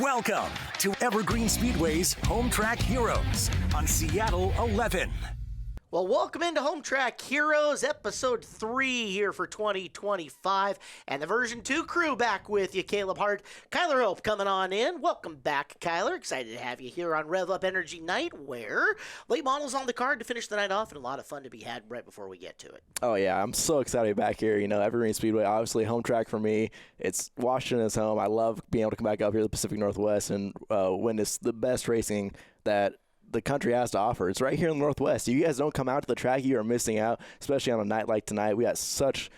Welcome to Evergreen Speedway's Home Track Heroes on Seattle 11. Well, welcome into Home Track Heroes, Episode 3 here for 2025, and the Version 2 crew back with you. Caleb Hart, Kyler Hope coming on in. Welcome back, Kyler. Excited to have you here on RevUp Energy Night, where late models on the card to finish the night off, and a lot of fun to be had right before we get to it. Oh, yeah, I'm so excited to be back here. You know, Evergreen Speedway, obviously home track for me. It's Washington is home. I love being able to come back up here to the Pacific Northwest and witness the best racing that the country has to offer. It's right here in the Northwest. If you guys don't come out to the track, you are missing out, especially on a night like tonight. We got such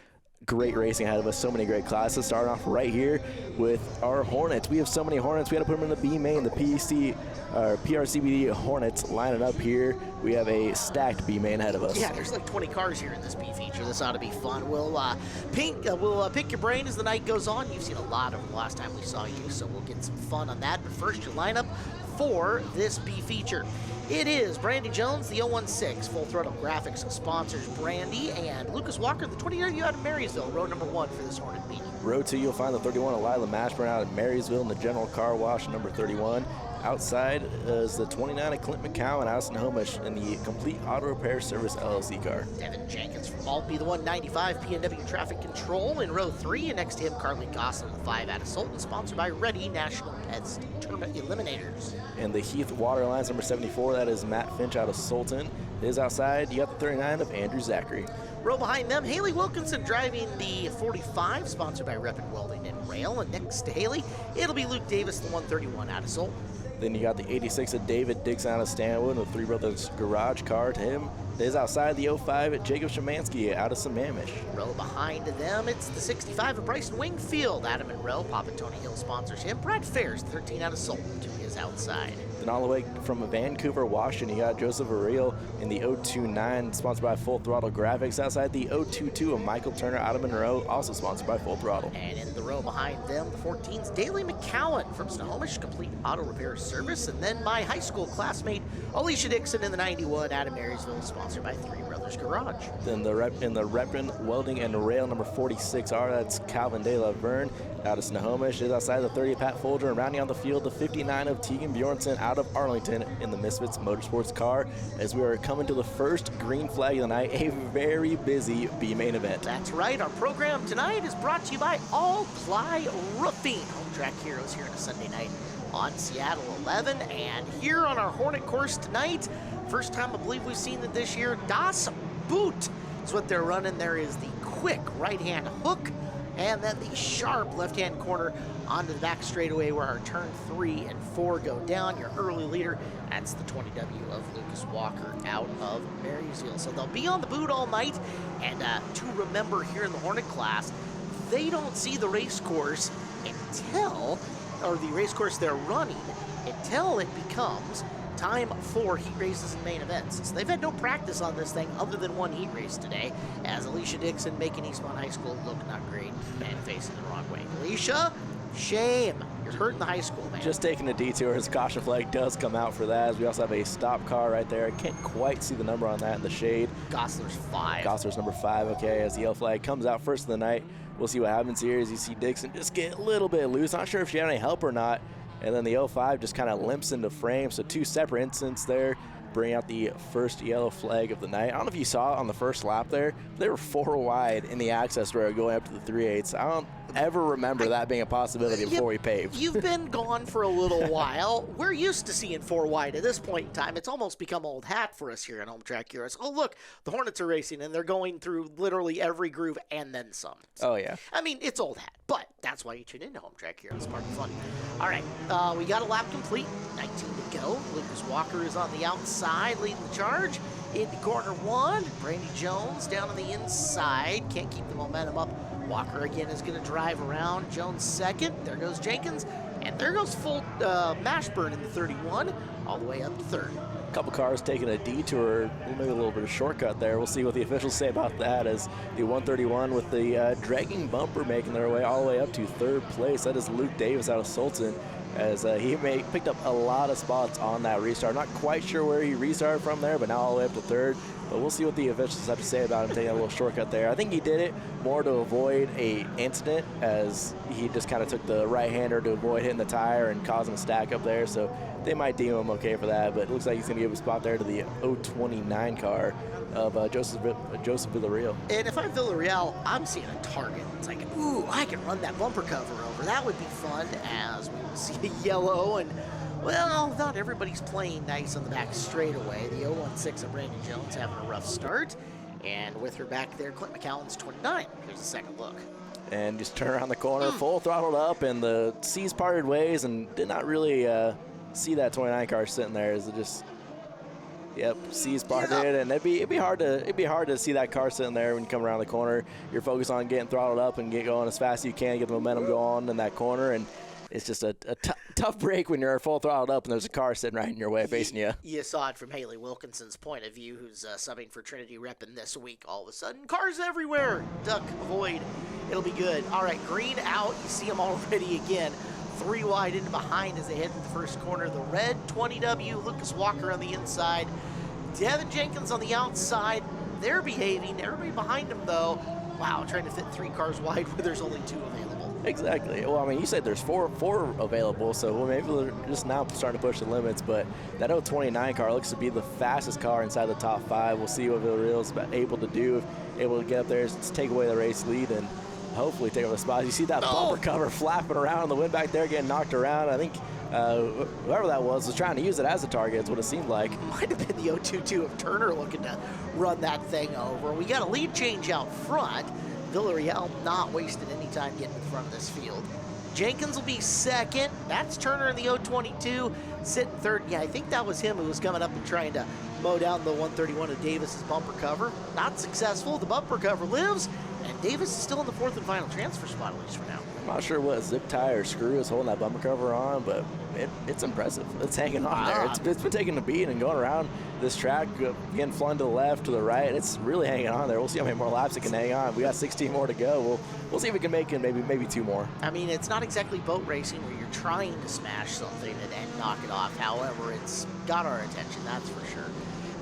great racing ahead of us, so many great classes. Starting off right here with our Hornets. We have so many Hornets. We had to put them in the B main, the PRCBD Hornets lining up here. We have a stacked B main ahead of us. Yeah, there's like 20 cars here in this B feature. This ought to be fun. We'll pick your brain as the night goes on. You've seen a lot of the last time we saw you, so we'll get some fun on that. But first, your lineup for this B feature. It is Brandy Jones, the 016 Full Throttle Graphics sponsors Brandy, and Lucas Walker, the 29 out of Marysville, row number 1 for this Hornet meeting. Row 2, you'll find the 31 Lila Mashburn out of Marysville in the General Car Wash, number 31. Outside is the 29 of Clint McCowan out of Snohomish in the Complete Auto Repair Service LLC car. Devin Jenkins from Maltby, the 195 PNW Traffic Control in row 3, and next to him, Carly Gosselin, the 5 out of Sultan, sponsored by Ready National Pets Termite Eliminators. And the Heath Waterlines, number 74, that is Matt Finch out of Sultan. Is outside, you got the 39 of Andrew Zachary. Row behind them, Haley Wilkinson driving the 45, sponsored by Rep and Welding and Rail. And next to Haley, it'll be Luke Davis, the 131 out of Sultan. Then you got the 86 of David Dixon out of Stanwood, the Three Brothers Garage car to him. Is outside the 05 at Jacob Szymanski out of Sammamish. Row behind them, it's the 65 of Bryson Wingfield. Adam and Row, Papa Tony Hill sponsors him. Brad Ferris, 13 out of Sultan, to his outside. Then all the way from Vancouver, Washington, you got Joseph Ariel in the 029, sponsored by Full Throttle Graphics. Outside the 022 of Michael Turner out of Monroe, also sponsored by Full Throttle. And in the row behind them, the 14's Daly McCowan from Snohomish, Complete Auto Repair Service. And then my high school classmate, Alicia Dixon in the 91 out of Marysville, sponsored by Three Brothers Garage. Then in the Repin Welding and Rail number 46R, that's Calvin De La Verne out of Snohomish. Is outside the 30 of Pat Folger, and rounding on the field, the 59 of Tegan Bjornson out of Arlington in the Misfits Motorsports car, as we are coming to the first green flag of the night, a very busy B-main event. That's right. Our program tonight is brought to you by All Ply Roofing. Home Track Heroes here on a Sunday night on Seattle 11. And here on our Hornet course tonight, first time I believe we've seen it this year, Das Boot is what they're running. There is the quick right-hand hook, and then the sharp left-hand corner onto the back straightaway where our turn 3 and 4 go down. Your early leader, that's the 20W of Lucas Walker out of Marysville. So they'll be on the boot all night. And to remember here in the Hornet class, they don't see the race course or the race course they're running until it becomes time for heat races and main events. So they've had no practice on this thing other than one heat race today, as Alicia Dixon making Eastmont High School look not great, man facing the wrong way. Alicia, shame. You're hurting the high school, man. Just taking a detour as caution flag does come out for that, as we also have a stop car right there. I can't quite see the number on that in the shade. Gosler's 5. Gosler's number 5, okay, as the yellow flag comes out first of the night. We'll see what happens here as you see Dixon just get a little bit loose. Not sure if she had any help or not. And then the 05 just kind of limps into frame. So two separate incidents there bring out the first yellow flag of the night. I don't know if you saw it on the first lap there. They were 4 wide in the access road going up to the 3/8. I don't ever remember that being a possibility before we paved. You've been gone for a little while. We're used to seeing 4 wide at this point in time. It's almost become old hat for us here at Home Track Heroes. Oh, look, the Hornets are racing, and they're going through literally every groove and then some. Oh, yeah. I mean, it's old hat, but that's why you tune into Home Track Heroes. It's part of the fun. All right, we got a lap complete. 19 to go. Lucas Walker is on the outside, leading the charge. Into corner 1, Brandy Jones down on the inside. Can't keep the momentum up. Walker again is going to drive around. Jones second. There goes Jenkins. And there goes full Mashburn in the 31, all the way up to third. A couple cars taking a detour, maybe a little bit of shortcut there. We'll see what the officials say about that, as the 131 with the dragging bumper making their way all the way up to third place. That is Luke Davis out of Sultan, as he picked up a lot of spots on that restart. Not quite sure where he restarted from there, but now all the way up to third. But we'll see what the officials have to say about him taking a little shortcut there. I think he did it more to avoid a incident, as he just kind of took the right-hander to avoid hitting the tire and causing a stack up there. So they might deem him okay for that. But it looks like he's going to give a spot there to the 029 car of Joseph Villarreal. And if I'm Villarreal, I'm seeing a target. It's like, ooh, I can run that bumper cover over. That would be fun, as we will see a yellow. And, well, not everybody's playing nice on the back straightaway. The 016 of Brandon Jones having a rough start. And with her back there, Clint McCallan's 29. Here's a second look. And just turn around the corner, full throttled up, and the seas parted ways, and did not really see that 29 car sitting there. Is it just... Yep, seas parted, and it'd be hard to see that car sitting there when you come around the corner. You're focused on getting throttled up and get going as fast as you can, get the momentum going in that corner, and it's just a tough break when you're full throttled up and there's a car sitting right in your way facing you. You saw it from Haley Wilkinson's point of view, who's subbing for Trinity Reppin this week. All of a sudden, cars everywhere. Duck, avoid. It'll be good. All right, green out. You see them already again. 3 wide into behind as they head to the first corner. The red 20W, Lucas Walker on the inside. Devin Jenkins on the outside. They're behaving. Everybody behind them, though. Wow, trying to fit 3 cars wide where there's only 2 available. Exactly. Well, I mean, you said there's four available, so maybe they're just now starting to push the limits, but that 029 car looks to be the fastest car inside the top 5. We'll see what Villarreal's able to do, able to get up there, just take away the race lead, and hopefully take over the spots. You see that bumper cover flapping around in the wind back there, getting knocked around. I think whoever that was trying to use it as a target, is what it seemed like. Might have been the 022 of Turner looking to run that thing over. We got a lead change out front. Villarreal not wasting any time getting in front of this field. Jenkins will be second. That's Turner in the 022, sitting third. Yeah, I think that was him who was coming up and trying to mow down the 131 of Davis's bumper cover. Not successful. The bumper cover lives, and Davis is still in the 4th and final transfer spot, at least for now. I'm not sure what zip tie or screw is holding that bumper cover on, but it's impressive. It's hanging on there. It's been taking a beat and going around this track, getting flung to the left, to the right. It's really hanging on there. We'll see how many more laps it can hang on. We got 16 more to go. We'll see if we can make it maybe 2 more. I mean, it's not exactly boat racing where you're trying to smash something and knock it off. However, it's got our attention, that's for sure.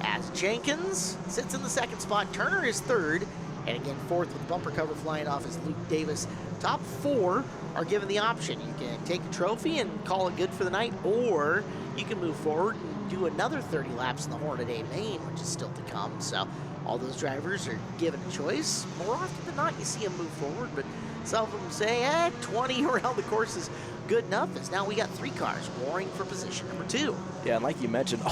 As Jenkins sits in the 2nd spot, Turner is 3rd. And again, 4th with the bumper cover flying off is Luke Davis. Top 4 are given the option. You can take a trophy and call it good for the night, or you can move forward and do another 30 laps in the Hornet A main, which is still to come. So all those drivers are given a choice. More often than not, you see them move forward, but some of them say, 20 around the course is good enough, as now we got 3 cars warring for position number 2. Yeah, and like you mentioned,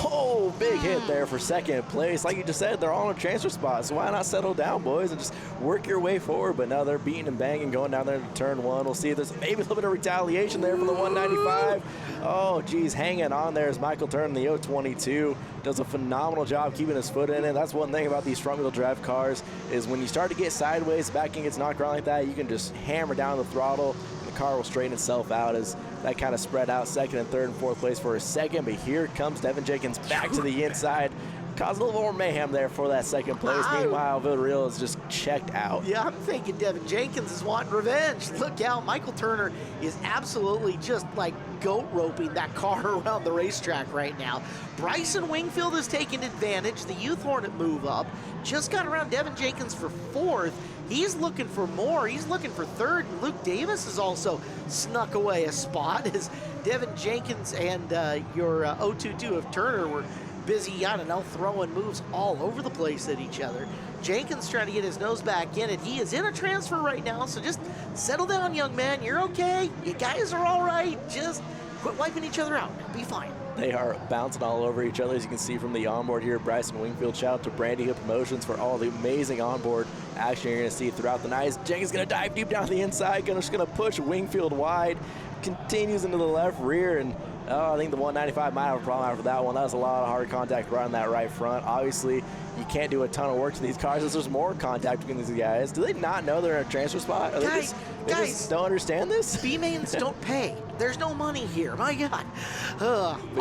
big hit there for 2nd place. Like you just said, they're all in a transfer spot, so why not settle down, boys, and just work your way forward? But now they're beating and banging, going down there to turn 1. We'll see if there's maybe a little bit of retaliation there from the 195. Oh, geez, hanging on there as Michael Turner, the 022, does a phenomenal job keeping his foot in it. That's one thing about these front-wheel drive cars, is when you start to get sideways, back end gets knocked around like that, you can just hammer down the throttle, and the car will straighten itself out, as that kind of spread out 2nd and 3rd and 4th place for a second. But here comes Devin Jenkins back to the inside. Caused a little more mayhem there for that 2nd place. Meanwhile, Villarreal is just checked out. Yeah, I'm thinking Devin Jenkins is wanting revenge. Look out, Michael Turner is absolutely just like goat roping that car around the racetrack right now. Bryson Wingfield is taking advantage. The Youth Hornet move up. Just got around Devin Jenkins for 4th. He's looking for more. He's looking for 3rd. And Luke Davis has also snuck away a spot, as Devin Jenkins and your 022 of Turner were busy, I don't know, throwing moves all over the place at each other. Jenkins trying to get his nose back in it. He is in a transfer right now, so just settle down, young man. You're okay. You guys are all right. Just quit wiping each other out. Be fine. They are bouncing all over each other, as you can see from the onboard here. Bryson Wingfield, shout out to Brandy Hill Promotions for all the amazing onboard action you're going to see throughout the night. Jenkins going to dive deep down the inside, just going to push Wingfield wide, continues into the left rear, and I think the 195 might have a problem after that one. That was a lot of hard contact right on that right front. Obviously, you can't do a ton of work to these cars as there's more contact between these guys. Do they not know they're in a transfer spot? They just don't understand this? B-mains don't pay. There's no money here. My God.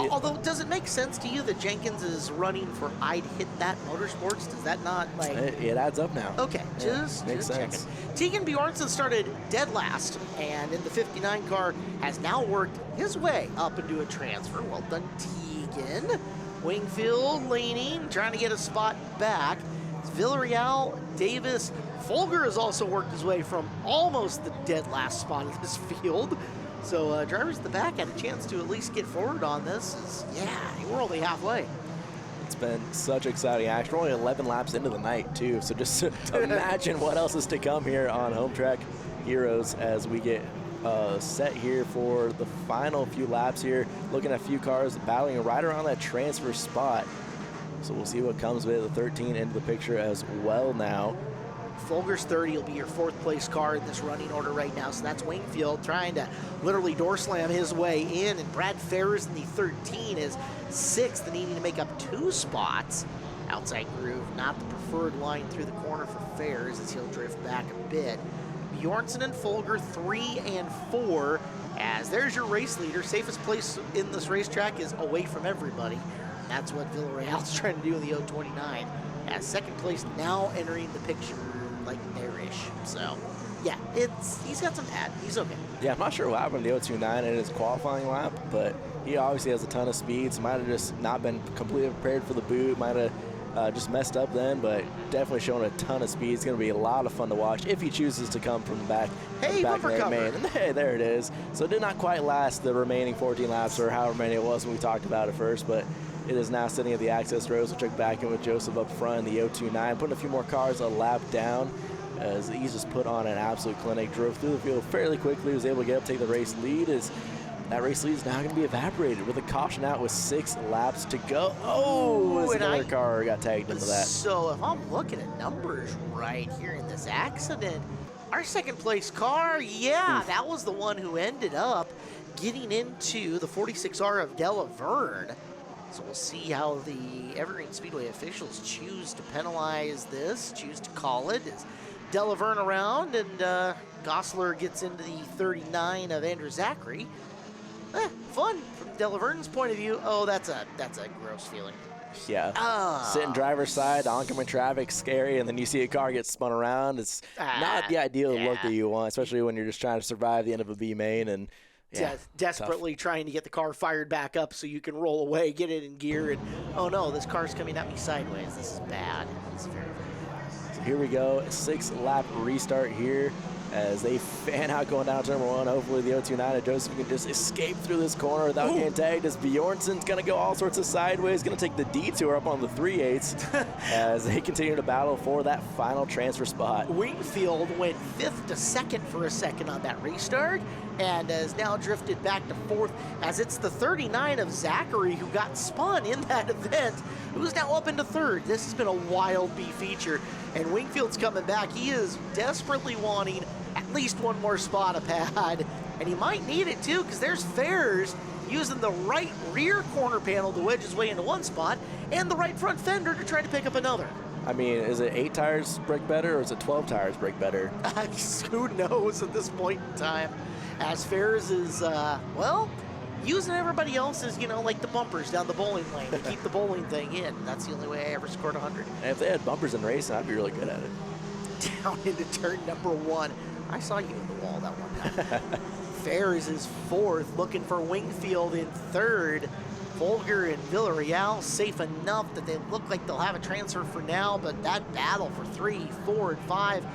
Although, does it make sense to you that Jenkins is running for I'd Hit That Motorsports? Does that not, like... It adds up now. Okay, makes sense. Checking. Tegan Bjornsson started dead last, and in the 59 car has now worked his way up into a transfer. Well done, Tegan. Wingfield leaning, trying to get a spot back. It's Villarreal, Davis. Folger has also worked his way from almost the dead last spot of this field. So drivers at the back had a chance to at least get forward on this. We're only halfway. It's been such exciting action. We're only 11 laps into the night, too. So just imagine what else is to come here on Home Track Heroes as we get set here for the final few laps here. Looking at a few cars battling right around that transfer spot. So we'll see what comes with it. The 13 into the picture as well now. Folger's 30 will be your 4th place car in this running order right now. So that's Wingfield trying to literally door slam his way in. And Brad Ferris in the 13 is 6th, needing to make up 2 spots. Outside groove, not the preferred line through the corner for Ferris as he'll drift back a bit. Bjornsson and Folger 3 and 4, as there's your race leader. Safest place in this racetrack is away from everybody. And that's what Villarreal's trying to do in the 029. As 2nd place now entering the picture like there-ish. So, yeah, he's got some pad. He's okay. Yeah, I'm not sure what happened to the 029 in his qualifying lap, but he obviously has a ton of speed, so might have just not been completely prepared for the boot, might have just messed up then, but definitely showing a ton of speed. It's going to be a lot of fun to watch if he chooses to come from the back. Hey, bumper cover. And hey, there it is. So it did not quite last the remaining 14 laps or however many it was when we talked about it first, but it is now sitting at the access road. So check back in with Joseph up front in the 029, putting a few more cars a lap down as he's just put on an absolute clinic. Drove through the field fairly quickly, was able to get up, take the race lead. That race lead is now going to be evaporated with a caution out with 6 laps to go. Oh, another car got tagged into that. So if I'm looking at numbers right here in this accident, our 2nd place car, that was the one who ended up getting into the 46R of De La Verne. So we'll see how the Evergreen Speedway officials choose to penalize this, choose to call it. Is De La Verne around, and Gosler gets into the 39 of Andrew Zachary. Fun from De La Verne's point of view. Oh, that's a gross feeling. Yeah. Sitting driver's side, oncoming traffic, scary, and then you see a car get spun around. It's not the ideal look that you want, especially when you're just trying to survive the end of a B main and desperately trying to get the car fired back up so you can roll away, get it in gear, and oh no, this car's coming at me sideways. This is bad. It's very, very bad. So here we go, a 6-lap restart here as they fan out going down to number 1. Hopefully the 029 of Joseph can just escape through this corner without getting tagged, as Bjornsson's going to go all sorts of sideways, going to take the detour up on the 3/8 as they continue to battle for that final transfer spot. Wingfield went 5th to 2nd for a second on that restart and has now drifted back to 4th as it's the 39 of Zachary who got spun in that event, who's now up into 3rd. This has been a wild B feature, and Wingfield's coming back. He is desperately wanting at least one more spot a pad, and he might need it too, because there's Ferris using the right rear corner panel to wedge his way into one spot and the right front fender to try to pick up another. I mean, is it 8 tires brake better or is it 12 tires brake better? Who knows at this point in time, as Ferris is, using everybody else's, like the bumpers down the bowling lane to keep the bowling thing in. That's the only way I ever scored 100. And if they had bumpers in racing, I'd be really good at it. Down into turn number 1. I saw you in the wall that one time. Ferris is 4th, looking for Wingfield in 3rd. Folger and Villarreal safe enough that they look like they'll have a transfer for now, but that battle for 3, 4, and 5,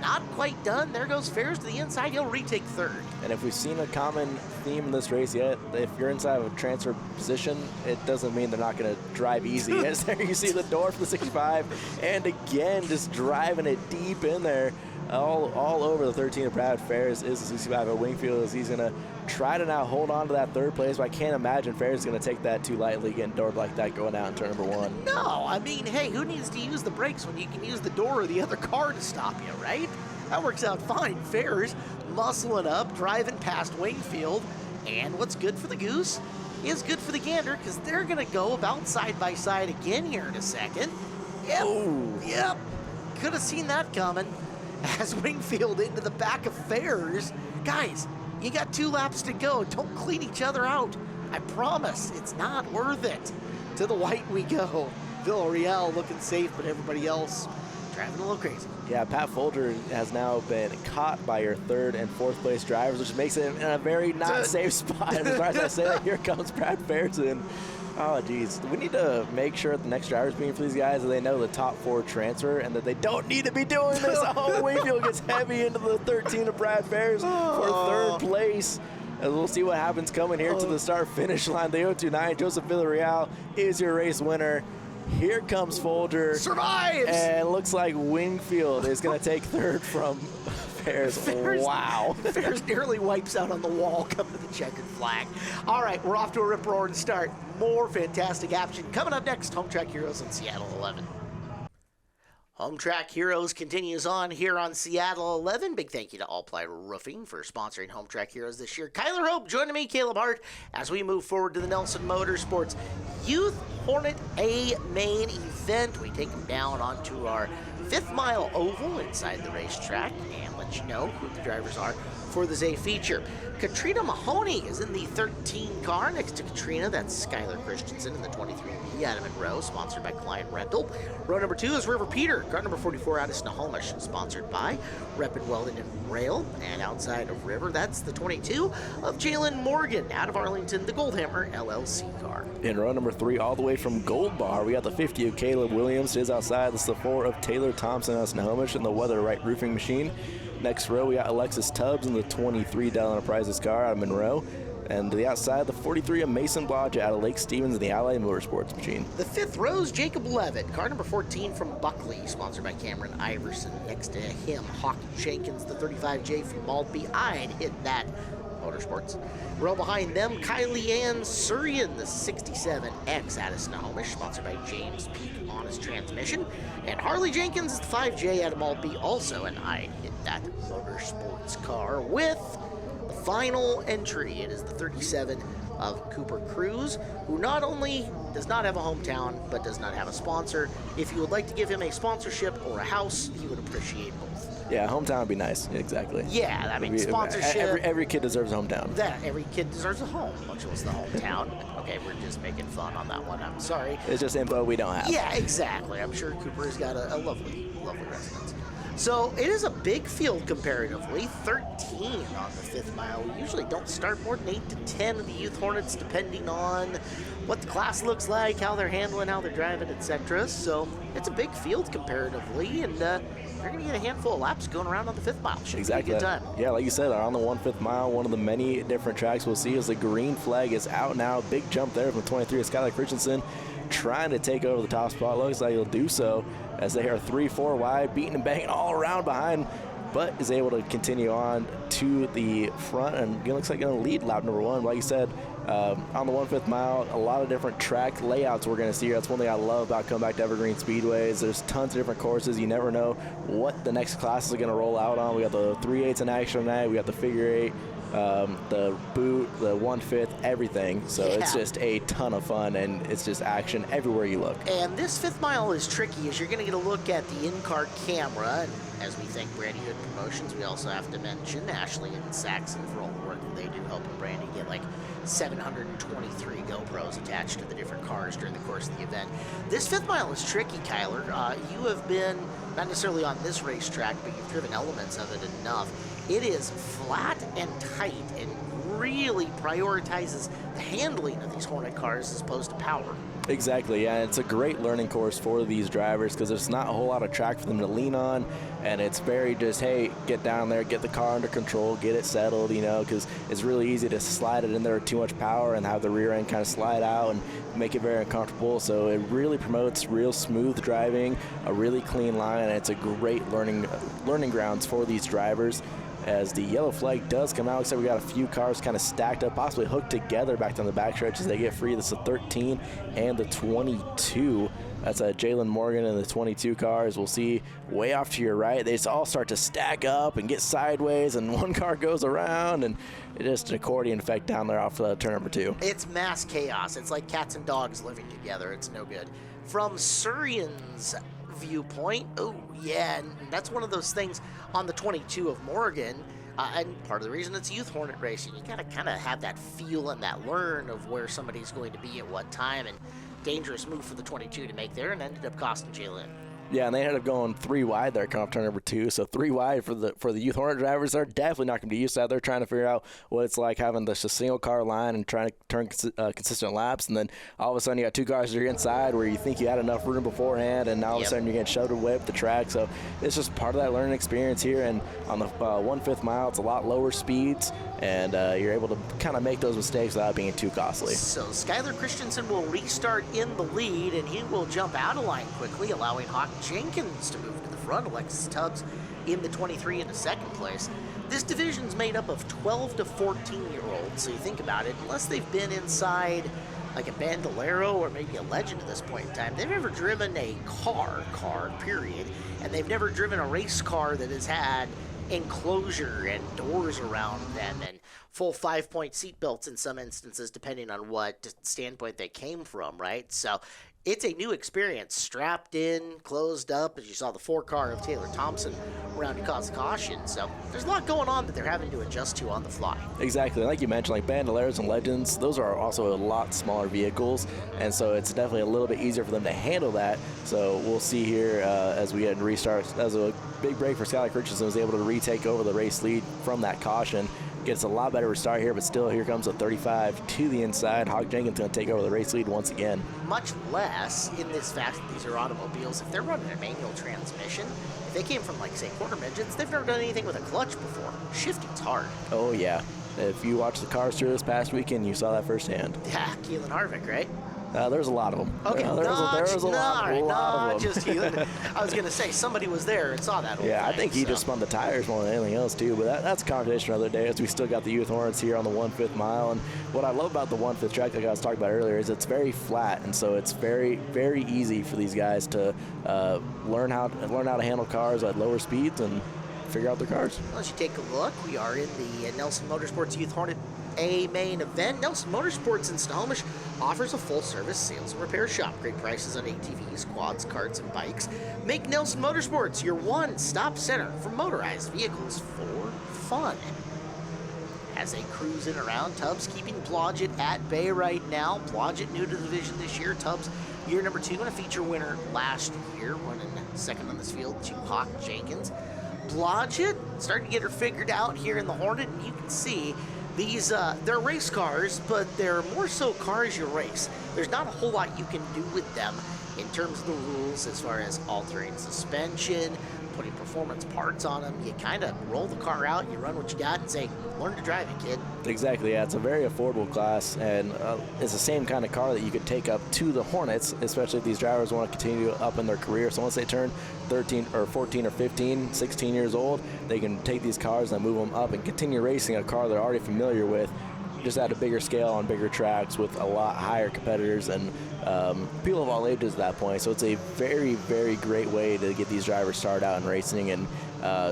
not quite done. There goes Ferris to the inside. He'll retake 3rd. And if we've seen a common theme in this race yet, if you're inside of a transfer position, it doesn't mean they're not going to drive easy. As there you see the door for the 65, and again, just driving it deep in there. All over the 13 of Brad Ferris is the 65 at Wingfield, as he's going to try to now hold on to that 3rd place, but I can't imagine Ferris is going to take that too lightly, getting doored like that going out in turn number 1. No, I mean, hey, who needs to use the brakes when you can use the door or the other car to stop you, right? That works out fine. Ferris muscling up, driving past Wingfield, and what's good for the goose is good for the gander, because they're going to go about side by side again here in a second. Yep. Could have seen that coming. As Wingfield into the back of Ferris. Guys, you got 2 laps to go. Don't clean each other out. I promise, it's not worth it. To the white we go. Villarreal looking safe, but everybody else driving a little crazy. Yeah, Pat Folger has now been caught by your 3rd and 4th place drivers, which makes it in a very not safe spot. As I say that, here comes Brad Ferris in. Oh, geez. We need to make sure at the next driver's meeting for these guys that they know the top 4 transfer and that they don't need to be doing this. Oh, Wakefield gets heavy into the 13 of Brad Ferris for third place. And we'll see what happens coming here to the start-finish line. The 029, Joseph Villarreal is your race winner. Here comes Folger. Survives! And looks like Wingfield is going to take third from Ferris. Wow. Ferris nearly wipes out on the wall coming to the checkered flag. All right, we're off to a rip-roaring start. More fantastic action coming up next. Home Track Heroes in Seattle 11. Home Track Heroes continues on here on Seattle 11. Big thank you to All Ply Roofing for sponsoring Home Track Heroes this year. Kyler Hope joining me, Caleb Hart, as we move forward to the Nelson Motorsports Youth Hornet A main event. We take them down onto our 5th mile oval inside the racetrack and let you know who the drivers are for this A feature. Katrina Mahoney is in the 13 car next to Katrina. That's Skylar Christensen in the 23B out of Monroe, sponsored by Client Rental. Row number 2 is River Peter, car number 44 out of Snohomish, sponsored by Rep and Weldon and Rail. And outside of River, that's the 22 of Jalen Morgan out of Arlington, the Goldhammer LLC car. In row number 3, all the way from Gold Bar, we got the 50 of Caleb Williams is outside. This is the 4 of Taylor Thompson out of Snohomish in the Weather Right Roofing Machine. Next row, we got Alexis Tubbs in the 23 Dell Enterprises car out of Monroe. And to the outside, the 43 of Mason Blodgett out of Lake Stevens in the Allied Motorsports Machine. The 5th row is Jacob Levitt, car number 14 from Buckley, sponsored by Cameron Iverson. Next to him, Hawkins Jenkins, the 35J from Maltby. I'd hit that. Motorsports. Row behind them, Kylie Ann Surian, the 67X out of Snohomish, sponsored by James Peak Honest Transmission. And Harley Jenkins, the 5J out of Maltby, also an I hit that Motorsports car with the final entry. It is the 37 of Cooper Cruz, who not only does not have a hometown, but does not have a sponsor. If you would like to give him a sponsorship or a house, he would appreciate both. Yeah, hometown would be nice. Exactly. Yeah, I mean, sponsorship. Every kid deserves a hometown. Every kid deserves a home, much less the hometown. Okay, we're just making fun on that one. I'm sorry. It's just info we don't have. Yeah, exactly. I'm sure Cooper's got a lovely, lovely residence. So it is a big field comparatively, 13 on the 5th mile. We usually don't start more than 8 to 10 of the Youth Hornets, depending on what the class looks like, how they're handling, how they're driving, etc. So it's a big field comparatively, and they're going to get a handful of laps going around on the 5th mile. Should exactly. be a good time. Yeah, like you said, on the 1/5 mile, one of the many different tracks we'll see is the green flag is out now. Big jump there from 23 of Skylar Christensen, trying to take over the top spot. Looks like he'll do so as they are 3-4 wide, beating and banging all around behind, but is able to continue on to the front and it looks like going to lead lap number 1. Like you said, on the 1/5 mile, a lot of different track layouts we're going to see here. That's one thing I love about coming back to Evergreen Speedways. There's tons of different courses. You never know what the next classes are going to roll out on. We got the 3/8 in action tonight. We got the figure 8. The boot, the 1/5, everything. So it's just a ton of fun, and it's just action everywhere you look. And this 5th mile is tricky, as you're going to get a look at the in-car camera. And as we thank Brandy Hood Promotions, we also have to mention Ashley and Saxon for all the work that they do helping Brandy get like 723 GoPros attached to the different cars during the course of the event. This 5th mile is tricky, Kyler. You have been, not necessarily on this racetrack, but you've driven elements of it enough. It is flat and tight and really prioritizes the handling of these Hornet cars as opposed to power. Exactly, yeah, it's a great learning course for these drivers because there's not a whole lot of track for them to lean on, and it's very just, hey, get down there, get the car under control, get it settled, you know, because it's really easy to slide it in there with too much power and have the rear end kind of slide out and make it very uncomfortable. So it really promotes real smooth driving, a really clean line, and it's a great learning grounds for these drivers. As the yellow flag does come out, looks like we got a few cars kind of stacked up, possibly hooked together back down the backstretch as they get free. This is the 13 and the 22. That's Jalen Morgan in the 22 cars. We'll see way off to your right. They just all start to stack up and get sideways, and one car goes around, and it's just an accordion effect down there off turn number 2. It's mass chaos. It's like cats and dogs living together. It's no good. From Surian's viewpoint, oh yeah, and that's one of those things on the 22 of Morgan, and part of the reason it's Youth Hornet racing, you gotta kind of have that feel and that learn of where somebody's going to be at what time, and dangerous move for the 22 to make there, and ended up costing Jalen Yeah, and they ended up going 3 wide there, coming off turn number 2. So 3 wide for the Youth Hornet drivers. They're definitely not going to be used to that. They're trying to figure out what it's like having just a single car line and trying to turn consistent laps. And then all of a sudden you got 2 cars that are inside where you think you had enough room beforehand, and now all of a sudden you're getting shoved away up the track. So it's just part of that learning experience here. And on the 1/5 mile, it's a lot lower speeds, and you're able to kind of make those mistakes without being too costly. So Skylar Christensen will restart in the lead, and he will jump out of line quickly, allowing Hawk Jenkins to move to the front. Alexis Tubbs in the 23 into second place. This division's made up of 12 to 14-year-olds, so you think about it, unless they've been inside like a Bandolero or maybe a Legend at this point in time, they've never driven a car, period, and they've never driven a race car that has had enclosure and doors around them and full 5-point seat belts in some instances, depending on what standpoint they came from, right? So it's a new experience, strapped in, closed up, as you saw the 4-car of Taylor Thompson around to cause caution. So there's a lot going on that they're having to adjust to on the fly. Exactly. Like you mentioned, like Bandoleros and Legends, those are also a lot smaller vehicles, and so it's definitely a little bit easier for them to handle that. So we'll see here as we get restarts. As a big break for Skylar Christensen, was able to retake over the race lead from that caution. Gets a lot better start here, but still here comes a 35 to the inside. Hawk Jenkins going to take over the race lead once again. Much less in this fact that these are automobiles. If they're running a manual transmission, if they came from, like, say, quarter midgets, they've never done anything with a clutch before. Shifting's hard. Oh, yeah. If you watched the cars through this past weekend, you saw that firsthand. Yeah, Keelan Harvick, right? There's a lot of them. Okay, there's a lot of them. Just Keelan. I was going to say, somebody was there and saw that whole thing. I think he just spun the tires more than anything else, too. But that's a conversation for another day, as we still got the Youth Hornets here on the 1/5 mile. And what I love about the 1/5 track, like I was talking about earlier, is it's very flat. And so it's very, very easy for these guys to learn how to handle cars at lower speeds and figure out their cars. Well, as you take a look, we are in the Nelson Motorsports Youth Hornet A main event. Nelson Motorsports in Snohomish offers a full-service sales and repair shop. Great prices on ATVs, quads, karts, and bikes. Make Nelson Motorsports your one-stop center for motorized vehicles for fun. As they cruise in around, Tubbs keeping Blodgett at bay right now. Blodgett new to the division this year. Tubbs, year number 2, and a feature winner last year, running second on this field to Hawk Jenkins. Blodgett starting to get her figured out here in the Hornet, and you can see these, they're race cars, but they're more so cars you race. There's not a whole lot you can do with them in terms of the rules as far as altering suspension, putting performance parts on them. You kind of roll the car out, you run what you got, and say, learn to drive it, kid. Exactly, yeah. It's a very affordable class, and it's the same kind of car that you could take up to the Hornets, especially if these drivers want to continue up in their career. So once they turn 13 or 14 or 15, 16 years old, they can take these cars and move them up and continue racing a car they're already familiar with, just at a bigger scale on bigger tracks with a lot higher competitors and people of all ages at that point. So it's a very, very great way to get these drivers started out in racing and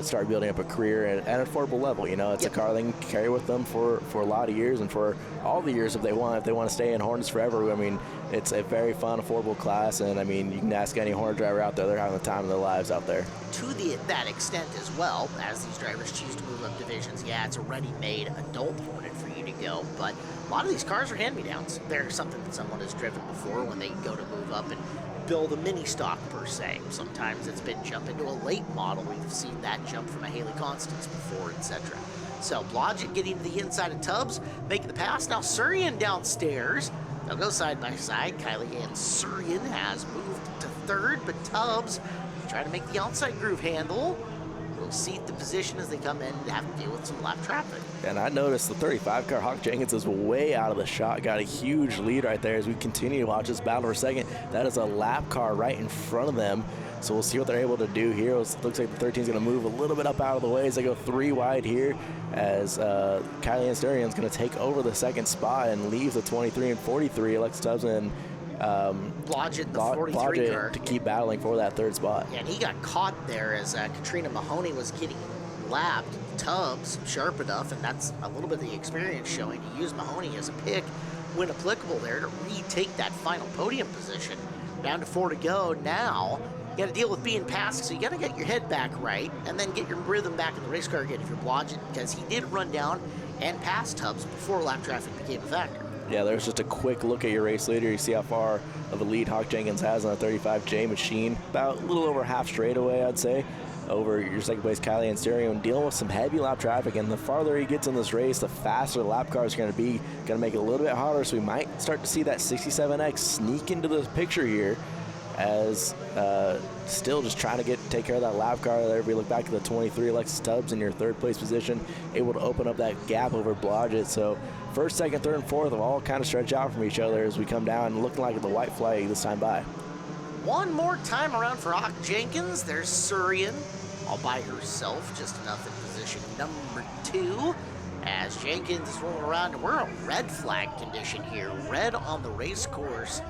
start building up a career at an affordable level. You know, it's a car they can carry with them for a lot of years and for all the years if they want to stay in Hornets forever. I mean, it's a very fun, affordable class, and I mean, you can ask any Hornet driver out there, they're having the time of their lives out there. To that extent as well, as these drivers choose to move up divisions, it's a ready-made adult Hornet for you to go, but a lot of these cars are hand-me-downs. They're something that someone has driven before when they go to move up and build a mini stock per se. Sometimes it's been jump into a late model. We've seen that jump from a Haley Constance before, etc. So Blodgett getting to the inside of Tubbs, making the pass. Now Surian downstairs. They'll go side by side. Kylie and Surian has moved to third, but Tubbs trying to make the outside groove handle. Will seat the position as they come in and have to deal with some lap traffic. And I noticed the 35 car Hawk Jenkins is way out of the shot. Got a huge lead right there as we continue to watch this battle for second. That is a lap car right in front of them. So we'll see what they're able to do here. It looks like the 13 is going to move a little bit up out of the way as they go 3 wide here, as Kylie Ansterian is going to take over the second spot and leave the 23 and 43. Alex Tubbs and Blodgett, the 43 car, to keep battling for that third spot. Yeah, and he got caught there as Katrina Mahoney was getting lapped. Tubbs sharp enough, and that's a little bit of the experience showing to use Mahoney as a pick when applicable there to retake that final podium position. Down to 4 to go now. You got to deal with being passed, so you got to get your head back right and then get your rhythm back in the race car again if you're Blodgett, because he did run down and pass Tubbs before lap traffic became a factor. Yeah, there's just a quick look at your race leader. You see how far of a lead Hawk Jenkins has on a 35J machine. About a little over half straightaway, I'd say, over your second place Kylie and Stereo, and dealing with some heavy lap traffic. And the farther he gets in this race, the faster the lap car is going to be. Going to make it a little bit hotter, so we might start to see that 67X sneak into the picture here, as still just trying to take care of that lap car there. If we look back at the 23 Alexis Tubbs in your third place position, able to open up that gap over Blodgett. So first, second, third, and fourth have all kind of stretched out from each other as we come down, looking like the white flag this time by. One more time around for Hawk Jenkins. There's Surian all by herself, just enough in position number 2. As Jenkins is rolling around, and we're a red flag condition here. Red on the race course.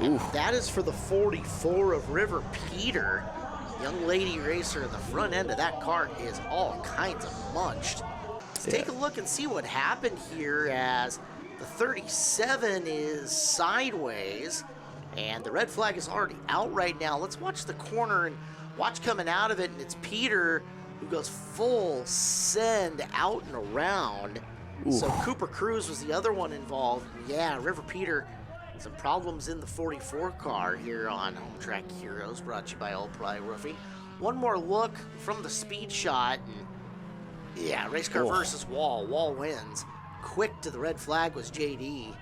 And that is for the 44 of River Peter. Young lady racer in the front end of that car is all kinds of munched. Let's take a look and see what happened here, as the 37 is sideways and the red flag is already out right now. Let's watch the corner and watch coming out of it, and it's Peter who goes full send out and around. So Cooper Cruz was the other one involved. Yeah, River Peter, some problems in the 44 car here on Home Track Heroes, brought to you by All Ply Roofing. One more look from the speed shot, and yeah, race car versus wall. Wall wins. Quick to the red flag was JD.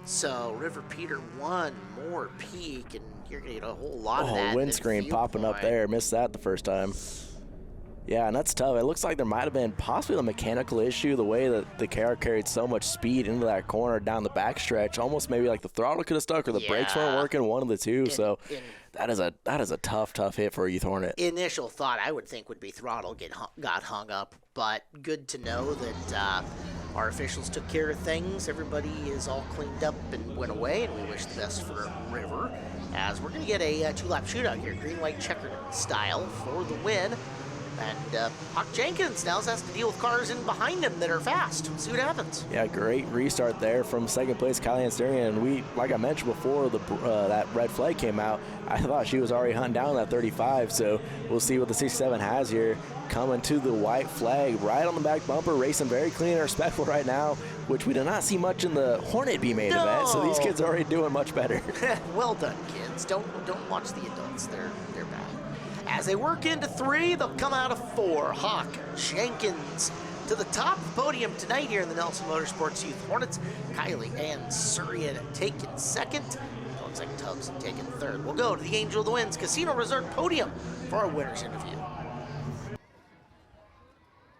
So River Peter one more peak, and you're gonna get a whole lot of that. Windscreen popping up there. Missed that the first time. Yeah, and that's tough. It looks like there might have been possibly a mechanical issue, the way that the car carried so much speed into that corner down the backstretch. Almost maybe like the throttle could have stuck or the brakes weren't working, one of the two. So that is a tough hit for a Youth Hornet. Initial thought I would think would be throttle got hung up, but good to know that our officials took care of things. Everybody is all cleaned up and went away, and we wish the best for River, as we're going to get a two-lap shootout here, green-white checkered style for the win. And Hawk Jenkins now has to deal with cars in behind him that are fast. We'll see what happens. Yeah, great restart there from second place Kylie Ansterian. And we, like I mentioned before, that red flag came out, I thought she was already hunting down that 35. So we'll see what the 67 has here. Coming to the white flag, right on the back bumper, racing very clean and respectful right now, which we did not see much in the Hornet B-Main event. So these kids are already doing much better. Well done, kids. Don't watch the adults. They're bad. As they work into 3, they'll come out of 4. Hawk Jenkins to the top of the podium tonight here in the Nelson Motorsports Youth Hornets. Kylie and Surian taking second. Looks like Tubbs taking third. We'll go to the Angel of the Winds Casino Resort podium for our winner's interview.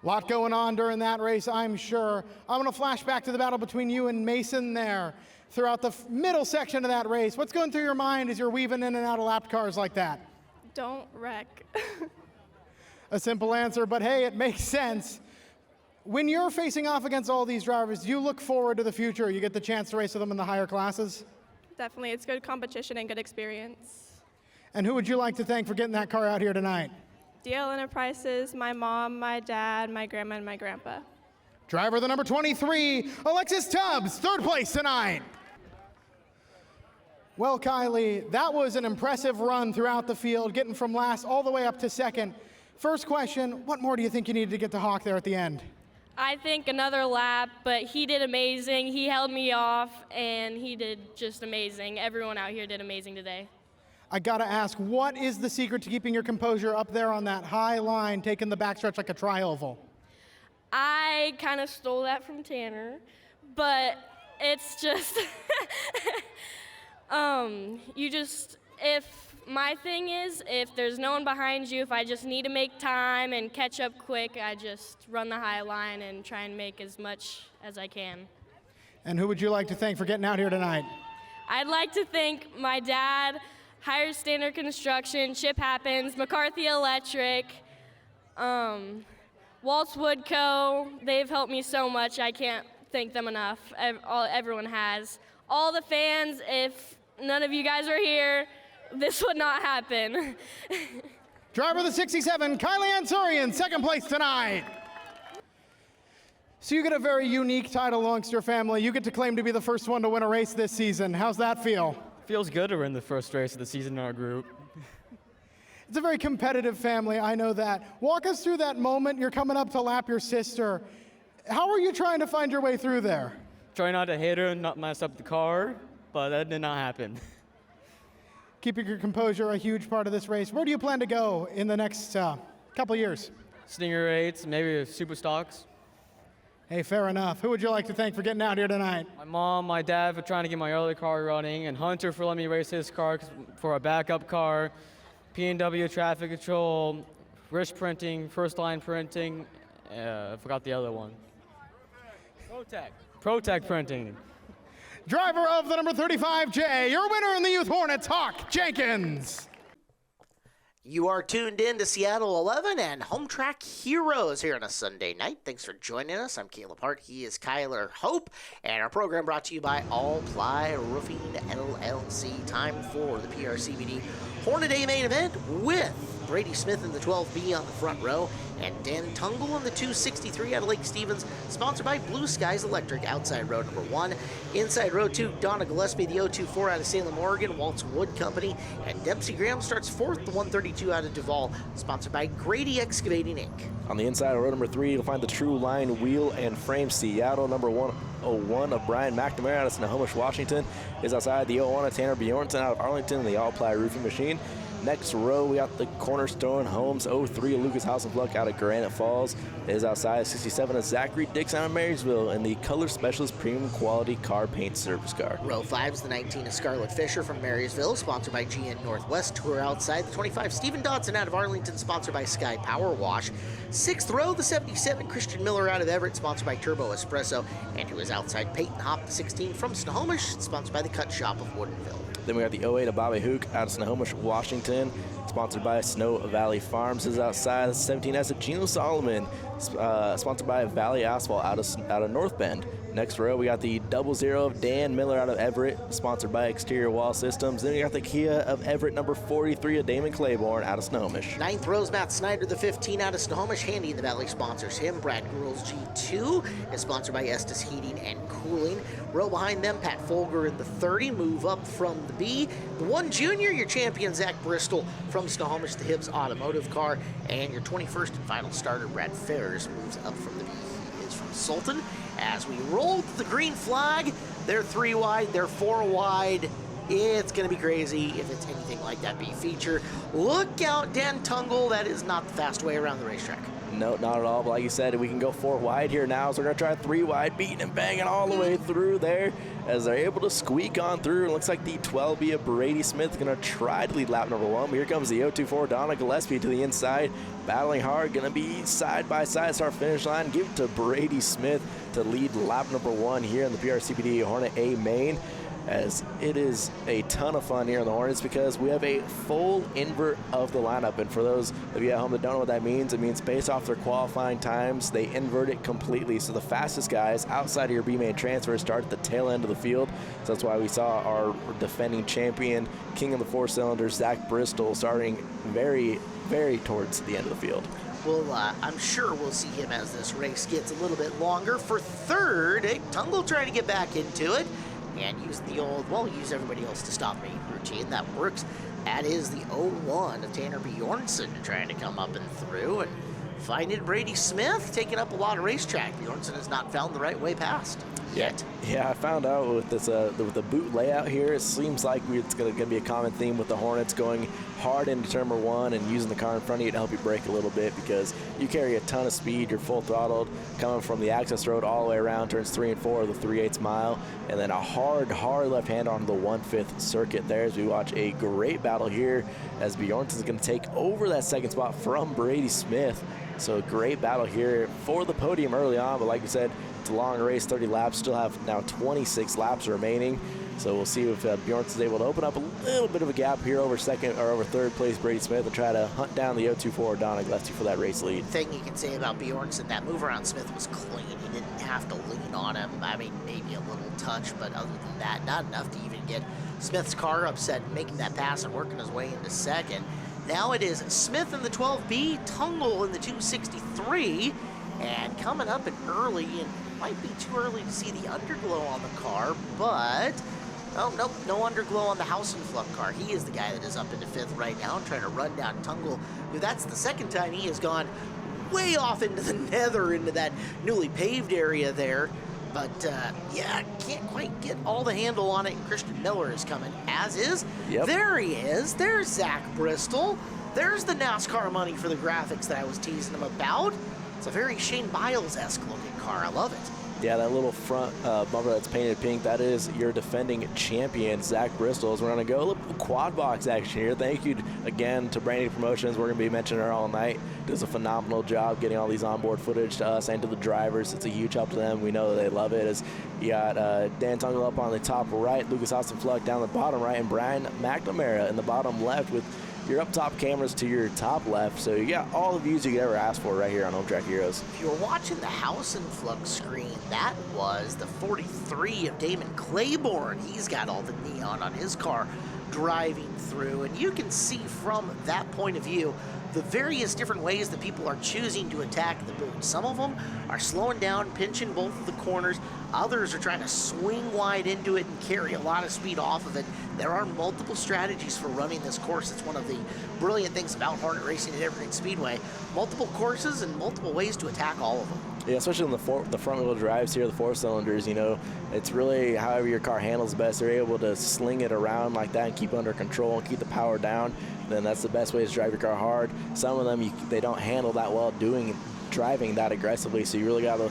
Lot going on during that race, I'm sure. I want to flash back to the battle between you and Mason there throughout the middle section of that race. What's going through your mind as you're weaving in and out of lap cars like that? Don't wreck. A simple answer, but hey, it makes sense. When you're facing off against all these drivers, do you look forward to the future? You get the chance to race with them in the higher classes? Definitely, it's good competition and good experience. And who would you like to thank for getting that car out here tonight? DL Enterprises, my mom, my dad, my grandma, and my grandpa. Driver the number 23, Alexis Tubbs, third place tonight. Well, Kylie, that was an impressive run throughout the field, getting from last all the way up to second. First question, what more do you think you needed to get to Hawk there at the end? I think another lap, but he did amazing. He held me off, and he did just amazing. Everyone out here did amazing today. I gotta ask, what is the secret to keeping your composure up there on that high line, taking the backstretch like a tri-oval? I kind of stole that from Tanner, but it's just, my thing is, if there's no one behind you, if I just need to make time and catch up quick, I just run the high line and try and make as much as I can. And who would you like to thank for getting out here tonight? I'd like to thank my dad, Higher Standard Construction, Chip Happens, McCarthy Electric, Waltz Wood Co. They've helped me so much. I can't thank them enough. Everyone has. All the fans, if none of you guys are here, this would not happen. Driver of the 67, Kylie Ansurian, second place tonight. So you get a very unique title amongst your family. You get to claim to be the first one to win a race this season. How's that feel? Feels good to win the first race of the season in our group. It's a very competitive family, I know that. Walk us through that moment. You're coming up to lap your sister. How are you trying to find your way through there? Try not to hit her and not mess up the car, but that did not happen. Keeping your composure, a huge part of this race. Where do you plan to go in the next couple years? Stinger 8s, maybe super stocks. Hey, fair enough. Who would you like to thank for getting out here tonight? My mom, my dad for trying to get my early car running, and Hunter for letting me race his car for a backup car, P&W traffic control, wrist printing, first line printing, I forgot the other one. Protec printing. Driver of the number 35J, your winner in the Youth Hornets, Hawk Jenkins. You are tuned in to Seattle 11 and Home Track Heroes here on a Sunday night. Thanks for joining us. I'm Caleb Hart. He is Kyler Hope. And our program brought to you by All Ply Roofing LLC. Time for the PRCBD Hornet A main event with Brady Smith in the 12B on the front row and Dan Tungle in the 263 out of Lake Stevens, sponsored by Blue Skies Electric, outside row number 1. Inside row 2, Donna Gillespie, the 024 out of Salem, Oregon, Waltz Wood Company, and Dempsey Graham starts 4th, the 132 out of Duval, sponsored by Grady Excavating Inc. On the inside of row number 3, you'll find the True Line Wheel and Frame Seattle, number 101 of Brian McNamara out of Snohomish, Washington, is outside the 01 of Tanner Bjornson out of Arlington, and the All-Ply Roofing Machine. Next row, we got the Cornerstone Homes 03 of Lucas Hausenfluck out of Granite Falls. It is outside 67 of Zachary Dixon out of Marysville, and the Color Specialist Premium Quality Car Paint Service Car. Row 5 is the 19 of Scarlett Fisher from Marysville, sponsored by GN Northwest Tour outside. The 25 Stephen Dodson out of Arlington, sponsored by Sky Power Wash. 6th row, the 77 Christian Miller out of Everett, sponsored by Turbo Espresso. And who is outside Peyton Hop, the 16 from Snohomish, sponsored by the Cut Shop of Woodinville. Then we got the 08 of Bobby Hook out of Snohomish, Washington, sponsored by Snow Valley Farms. Is outside the 17S of Gino Solomon, sponsored by Valley Asphalt out of North Bend. Next row, we got the 00 of Dan Miller out of Everett, sponsored by Exterior Wall Systems. Then we got the Kia of Everett, number 43 of Damon Claiborne out of Snohomish. 9th row is Matt Snyder, the 15 out of Snohomish. Handy in the Valley sponsors him. Brad Gruel's G2 is sponsored by Estes Heating and Cooling. Row behind them, Pat Folger in the 30, move up from the B. The 1 junior, your champion, Zach Bristol from Snohomish, the Hibbs Automotive Car. And your 21st and final starter, Brad Ferris, moves up from the B. He is from Sultan. As we roll to the green flag, they're 3 wide, they're 4 wide. It's going to be crazy if it's anything like that B feature. Look out, Dan Tungle. That is not the fast way around the racetrack. No, not at all. But like you said, we can go 4 wide here now. So we're going to try 3 wide, beating and banging all the way through there as they're able to squeak on through. It looks like the 12B of Brady Smith is going to try to lead lap number 1. But here comes the 024 Donna Gillespie to the inside, battling hard. Going to be side by side start finish line. Give it to Brady Smith to lead lap number 1 here in the PRCBD Hornet A main, as it is a ton of fun here in the Hornets because we have a full invert of the lineup. And for those of you at home that don't know what that means, it means based off their qualifying times, they invert it completely. So the fastest guys outside of your B main transfer start at the tail end of the field. So that's why we saw our defending champion, king of the 4 cylinders, Zach Bristol, starting very, very towards the end of the field. Well, I'm sure we'll see him as this race gets a little bit longer. For 3rd, Tungle trying to get back into it and use the old, well, use everybody else to stop me routine. That works. That is the 01 of Tanner Bjornson trying to come up and through, and finding Brady Smith taking up a lot of racetrack. Bjornson has not found the right way past yet. Yeah, I found out with this with the boot layout here, it seems like it's going to be a common theme with the Hornets going hard into turn number 1 and using the car in front of you to help you brake a little bit, because you carry a ton of speed. You're full throttled coming from the access road all the way around turns 3 and 4 of the 3/8 mile, and then a hard left hand on the 1/5 circuit there as we watch a great battle here as Bjornson's going to take over that 2nd spot from Brady Smith. So a great battle here for the podium early on, but like you said, it's a long race, 30 laps, still have now 26 laps remaining. So we'll see if Bjornson's able to open up a little bit of a gap here over 2nd or over 3rd place Brady Smith and try to hunt down the 024 Donna Gillespie for that race lead. Thing you can say about Bjornson, that move around Smith was clean. He didn't have to lean on him. I mean, maybe a little touch, but other than that, not enough to even get Smith's car upset, making that pass and working his way into 2nd. Now it is Smith in the 12B, Tungle in the 263, and coming up and early, and might be too early to see the underglow on the car, but oh, nope, no underglow on the Hausenfluck car. He is the guy that is up into 5th right now and trying to run down Tungle, who that's the 2nd time he has gone way off into the nether, into that newly paved area there. but yeah, can't quite get all the handle on it. Christian Miller is coming, as is. Yep. There he is. There's Zach Bristol. There's the NASCAR money for the graphics that I was teasing him about. It's a very Shane Biles-esque looking car. I love it. Yeah, that little front bumper that's painted pink, that is your defending champion, Zach Bristol. We're going to go a little quad box action here. Thank you again to Branding Promotions. We're going to be mentioning her all night. Does a phenomenal job getting all these onboard footage to us and to the drivers. It's a huge help to them. We know that they love it. As you got Dan Tungle up on the top right, Lucas Austin Fluck down the bottom right, and Brian McNamara in the bottom left with your up top cameras to your top left. So you got all the views you could ever ask for right here on Home Track Heroes. If you were watching the House and Flux screen, that was the 43 of Damon Claiborne. He's got all the neon on his car driving through, and you can see from that point of view the various different ways that people are choosing to attack the boot. Some of them are slowing down, pinching both of the corners. Others are trying to swing wide into it and carry a lot of speed off of it. There are multiple strategies for running this course. It's one of the brilliant things about Hornet Racing at Evergreen Speedway. Multiple courses and multiple ways to attack all of them. Yeah, especially in the front wheel drives here, the 4 cylinders, you know, it's really however your car handles best. They're able to sling it around like that and keep under control and keep the power down. Then that's the best way to drive your car hard. Some of them, they don't handle that well driving that aggressively, so you really got to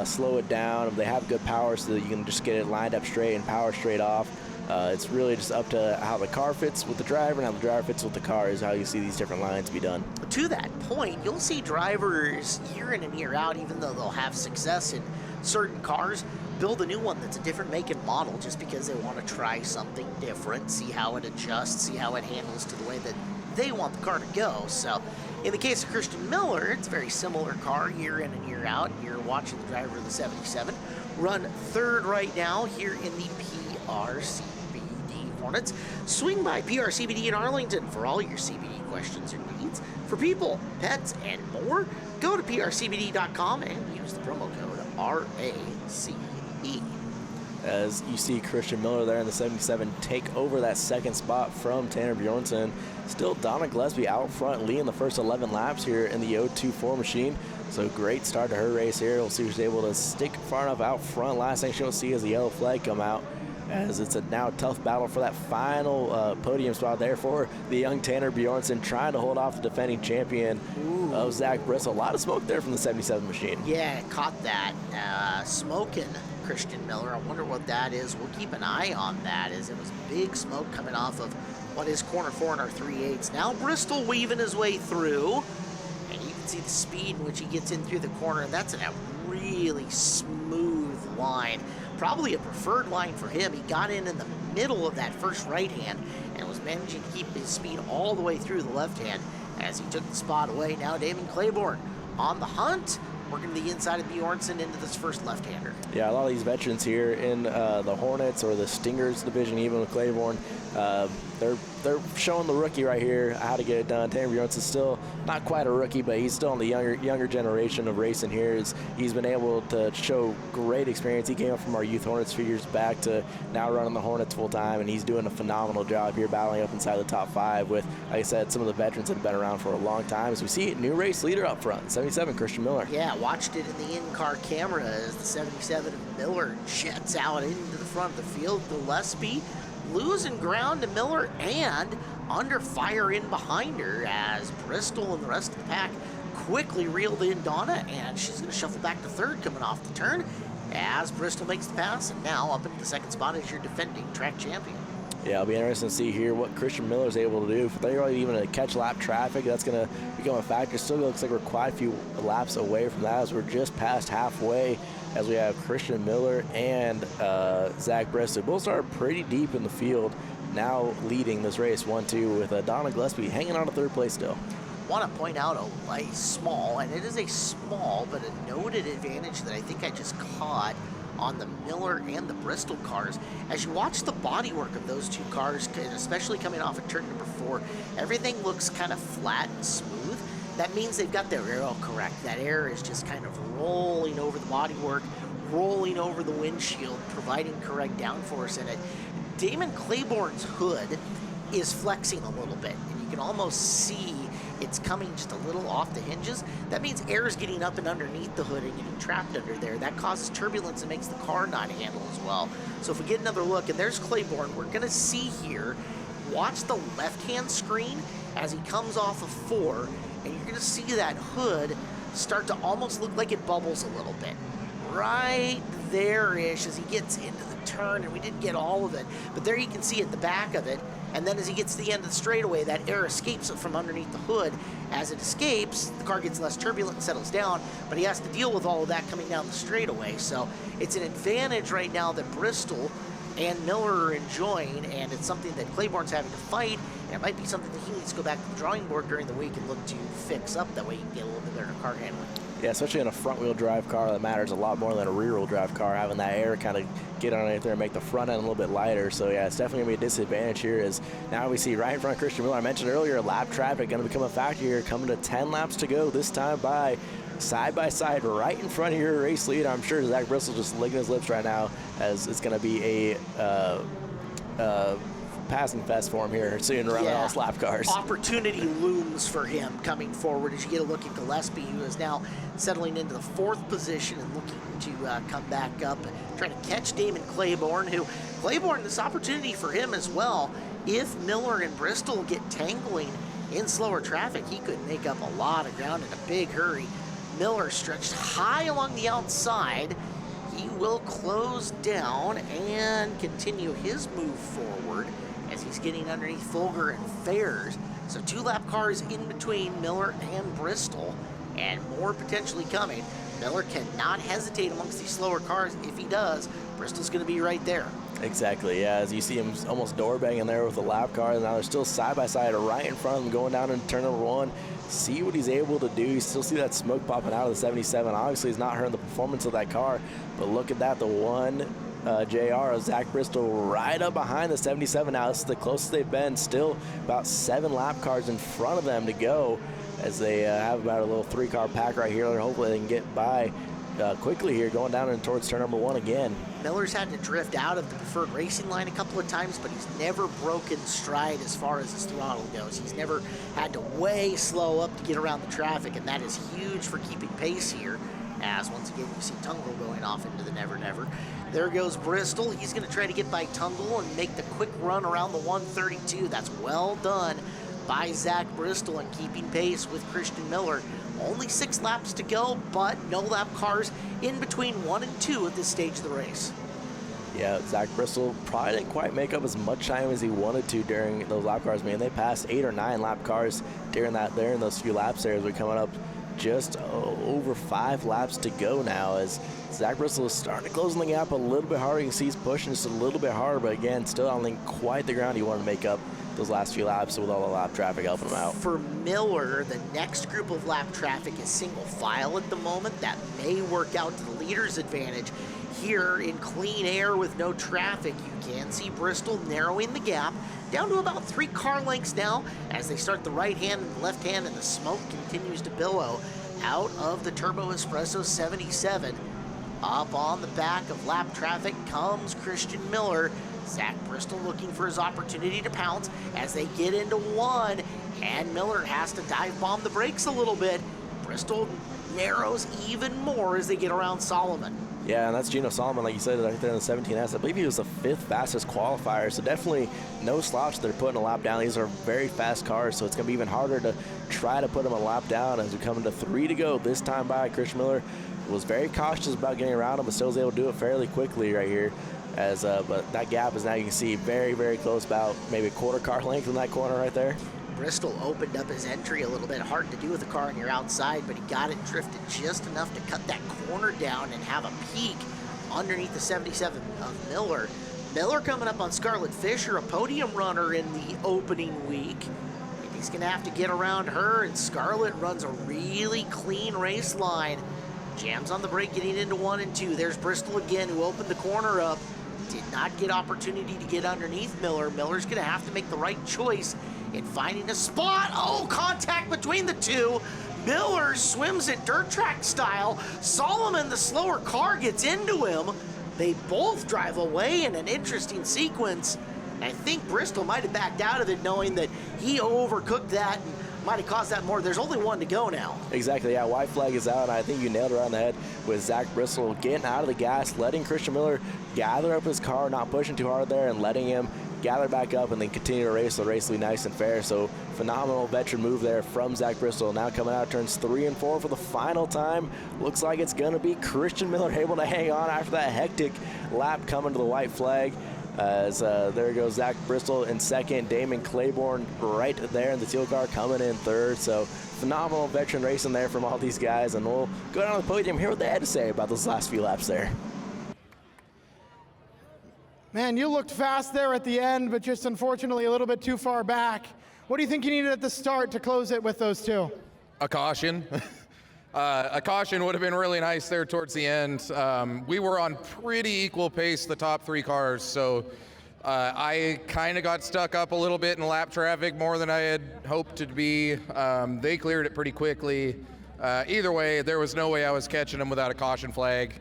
slow it down. They have good power so that you can just get it lined up straight and power straight off. It's really just up to how the car fits with the driver and how the driver fits with the car is how you see these different lines be done. To that point, you'll see drivers year in and year out, even though they'll have success in certain cars, build a new one that's a different make and model just because they want to try something different, see how it adjusts, see how it handles to the way that they want the car to go. So in the case of Christian Miller, it's a very similar car year in and year out. You're watching the driver of the 77 run third right now here in the PRCBD Hornets. Swing by PRCBD in Arlington for all your CBD questions and needs. For people, pets, and more, go to prcbd.com and use the promo code RACE. As you see Christian Miller there in the 77 take over that second spot from Tanner Bjornson. Still Donna Gillespie out front leading the first 11 laps here in the 024 machine. So great start to her race here. We'll see if she's able to stick far enough out front. Last thing she'll see is the yellow flag come out, as it's a now tough battle for that final podium spot there for the young Tanner Bjornson, trying to hold off the defending champion of Zach Bristol. A lot of smoke there from the 77 machine. Yeah, caught that. Smoking Christian Miller. I wonder what that is. We'll keep an eye on that, as it was big smoke coming off of what is corner 4 in our 3/8. Now Bristol weaving his way through, and you can see the speed in which he gets in through the corner, and that's in a really smooth line. Probably a preferred line for him. He got in the middle of that first right hand and was managing to keep his speed all the way through the left hand as he took the spot away. Now Damon Claiborne on the hunt, working the inside of Bjornson into this first left-hander. Yeah, a lot of these veterans here in the Hornets or the Stingers division, even with Claiborne, they're showing the rookie right here how to get it done. Tanner Bjornson's still not quite a rookie, but he's still in the younger generation of racing here. He's been able to show great experience. He came up from our Youth Hornets a few years back to now running the Hornets full time, and he's doing a phenomenal job here, battling up inside the top 5 with, like I said, some of the veterans that have been around for a long time. As we see new race leader up front, 77 Christian Miller. Yeah, watched it in the in-car camera as the 77 of Miller jets out into the front of the field. Gillespie losing ground to Miller and under fire in behind her as Bristol and the rest of the pack quickly reeled in Donna, and she's going to shuffle back to third coming off the turn as Bristol makes the pass, and now up into the second spot as your defending track champion. Yeah, it'll be interesting to see here what Christian Miller's able to do. If they're even to catch lap traffic, that's going to become a factor. Still looks like we're quite a few laps away from that, as we're just past halfway, as we have Christian Miller and Zach Bristol. Both started pretty deep in the field, now leading this race 1-2 with Donna Gillespie hanging on to third place still. Want to point out a small, and it is a small, but a noted advantage that I think I just caught on the Miller and the Bristol cars. As you watch the bodywork of those two cars, especially coming off of turn number 4, everything looks kind of flat and smooth. That means they've got their aero correct. That air is just kind of rolling over the bodywork, rolling over the windshield, providing correct downforce in it. Damon Claiborne's hood is flexing a little bit, and you can almost see it's coming just a little off the hinges. That means air is getting up and underneath the hood and getting trapped under there. That causes turbulence and makes the car not handle as well. So if we get another look, and there's Claiborne, we're gonna see here, watch the left-hand screen as he comes off of 4, and you're gonna see that hood start to almost look like it bubbles a little bit. Right there-ish as he gets into the turn, and we didn't get all of it, but there you can see at the back of it. And then as he gets to the end of the straightaway, that air escapes from underneath the hood. As it escapes, the car gets less turbulent and settles down, but he has to deal with all of that coming down the straightaway. So it's an advantage right now that Bristol and Miller are enjoying, and it's something that Claiborne's having to fight, and it might be something that he needs to go back to the drawing board during the week and look to fix up. That way he can get a little bit better car handling. Yeah, especially in a front-wheel drive car, that matters a lot more than a rear-wheel drive car, having that air kind of get underneath there and make the front end a little bit lighter. So, yeah, it's definitely going to be a disadvantage here as now we see right in front of Christian Miller. I mentioned earlier, lap traffic going to become a factor here, coming to 10 laps to go, this time by side right in front of your race leader. I'm sure Zach Bristol just licking his lips right now as it's going to be a passing fest for him here soon around all lap cars. Opportunity looms for him coming forward as you get a look at Gillespie, who is now settling into the 4th position and looking to come back up, trying to catch Damon Claiborne, this opportunity for him as well. If Miller and Bristol get tangling in slower traffic, he could make up a lot of ground in a big hurry. Miller stretched high along the outside. He will close down and continue his move forward as he's getting underneath Folger and Fairs. So 2 lap cars in between Miller and Bristol, and more potentially coming. Miller cannot hesitate amongst these slower cars. If he does, Bristol's going to be right there. Exactly, yeah, as you see him almost door banging there with the lap car, and now they're still side by side right in front of him going down into turn number 1. See what he's able to do. You still see that smoke popping out of the 77. Obviously, he's not hurting the performance of that car, but look at that, the one JR, Zach Bristol right up behind the 77 now. This is the closest they've been, still about 7 lap cars in front of them to go as they have about a little 3-car pack right here. Hopefully they can get by quickly here, going down and towards turn number 1 again. Miller's had to drift out of the preferred racing line a couple of times, but he's never broken stride as far as his throttle goes. He's never had to way slow up to get around the traffic, and that is huge for keeping pace here. As once again you see Tungle going off into the Never Never. There goes Bristol. He's going to try to get by Tungle and make the quick run around the 132. That's well done by Zach Bristol and keeping pace with Christian Miller. Only 6 laps to go, but no lap cars in between 1 and 2 at this stage of the race. Yeah, Zach Bristol probably didn't quite make up as much time as he wanted to during those lap cars. Man, they passed 8 or 9 lap cars during those few laps there as we're coming up just over 5 laps to go now as Zach Bristol is starting to close the gap a little bit harder. You can see he's pushing just a little bit harder, but again, still I don't think quite the ground he wanted to make up those last few laps with all the lap traffic helping him out. For Miller, the next group of lap traffic is single file at the moment. That may work out to the leader's advantage. Here in clean air with no traffic, you can see Bristol narrowing the gap down to about 3 car lengths now as they start the right hand and the left hand, and the smoke continues to billow out of the Turbo Espresso 77. Up on the back of lap traffic comes Christian Miller. Zach Bristol looking for his opportunity to pounce as they get into 1, and Miller has to dive bomb the brakes a little bit. Bristol narrows even more as they get around Solomon. Yeah, and that's Gino Solomon, like you said, right there in the 17S. I believe he was the 5th fastest qualifier, so definitely no slouch. They're putting a lap down. These are very fast cars, so it's going to be even harder to try to put them a lap down as we come into 3 to go. This time by Christian Miller was very cautious about getting around him, but still was able to do it fairly quickly right here. But that gap is now, you can see, very, very close, about maybe a 1/4 car length in that corner right there. Bristol opened up his entry a little bit. Hard to do with the car on your outside, but he got it drifted just enough to cut that corner down and have a peak underneath the 77 of Miller. Miller coming up on Scarlett Fisher, a podium runner in the opening week. And he's going to have to get around her, and Scarlett runs a really clean race line. Jams on the brake getting into 1 and 2. There's Bristol again, who opened the corner up. Did not get opportunity to get underneath Miller. Miller's going to have to make the right choice in finding a spot. Oh, contact between the two. Miller swims it dirt track style. Solomon, the slower car, gets into him. They both drive away in an interesting sequence. I think Bristol might have backed out of it knowing that he overcooked that and might have caused that more. There's only one to go now. Exactly, yeah, white flag is out, and I think you nailed it right on the head with Zach Bristol getting out of the gas, letting Christian Miller gather up his car, not pushing too hard there, and letting him gather back up and then continue to race. The race will be nice and fair. So phenomenal veteran move there from Zach Bristol. Now coming out turns 3 and 4 for the final time. Looks like it's going to be Christian Miller able to hang on after that hectic lap coming to the white flag. As there goes Zach Bristol in second, Damon Claiborne right there in the teal car coming in third. So phenomenal veteran racing there from all these guys, and we'll go down to the podium, hear what they had to say about those last few laps there. Man, you looked fast there at the end, but just unfortunately a little bit too far back. What do you think you needed at the start to close it with those two? A caution. A caution would have been really nice there towards the end. We were on pretty equal pace, the top 3 cars, so I kind of got stuck up a little bit in lap traffic more than I had hoped to be. They cleared it pretty quickly. Either way, there was no way I was catching them without a caution flag.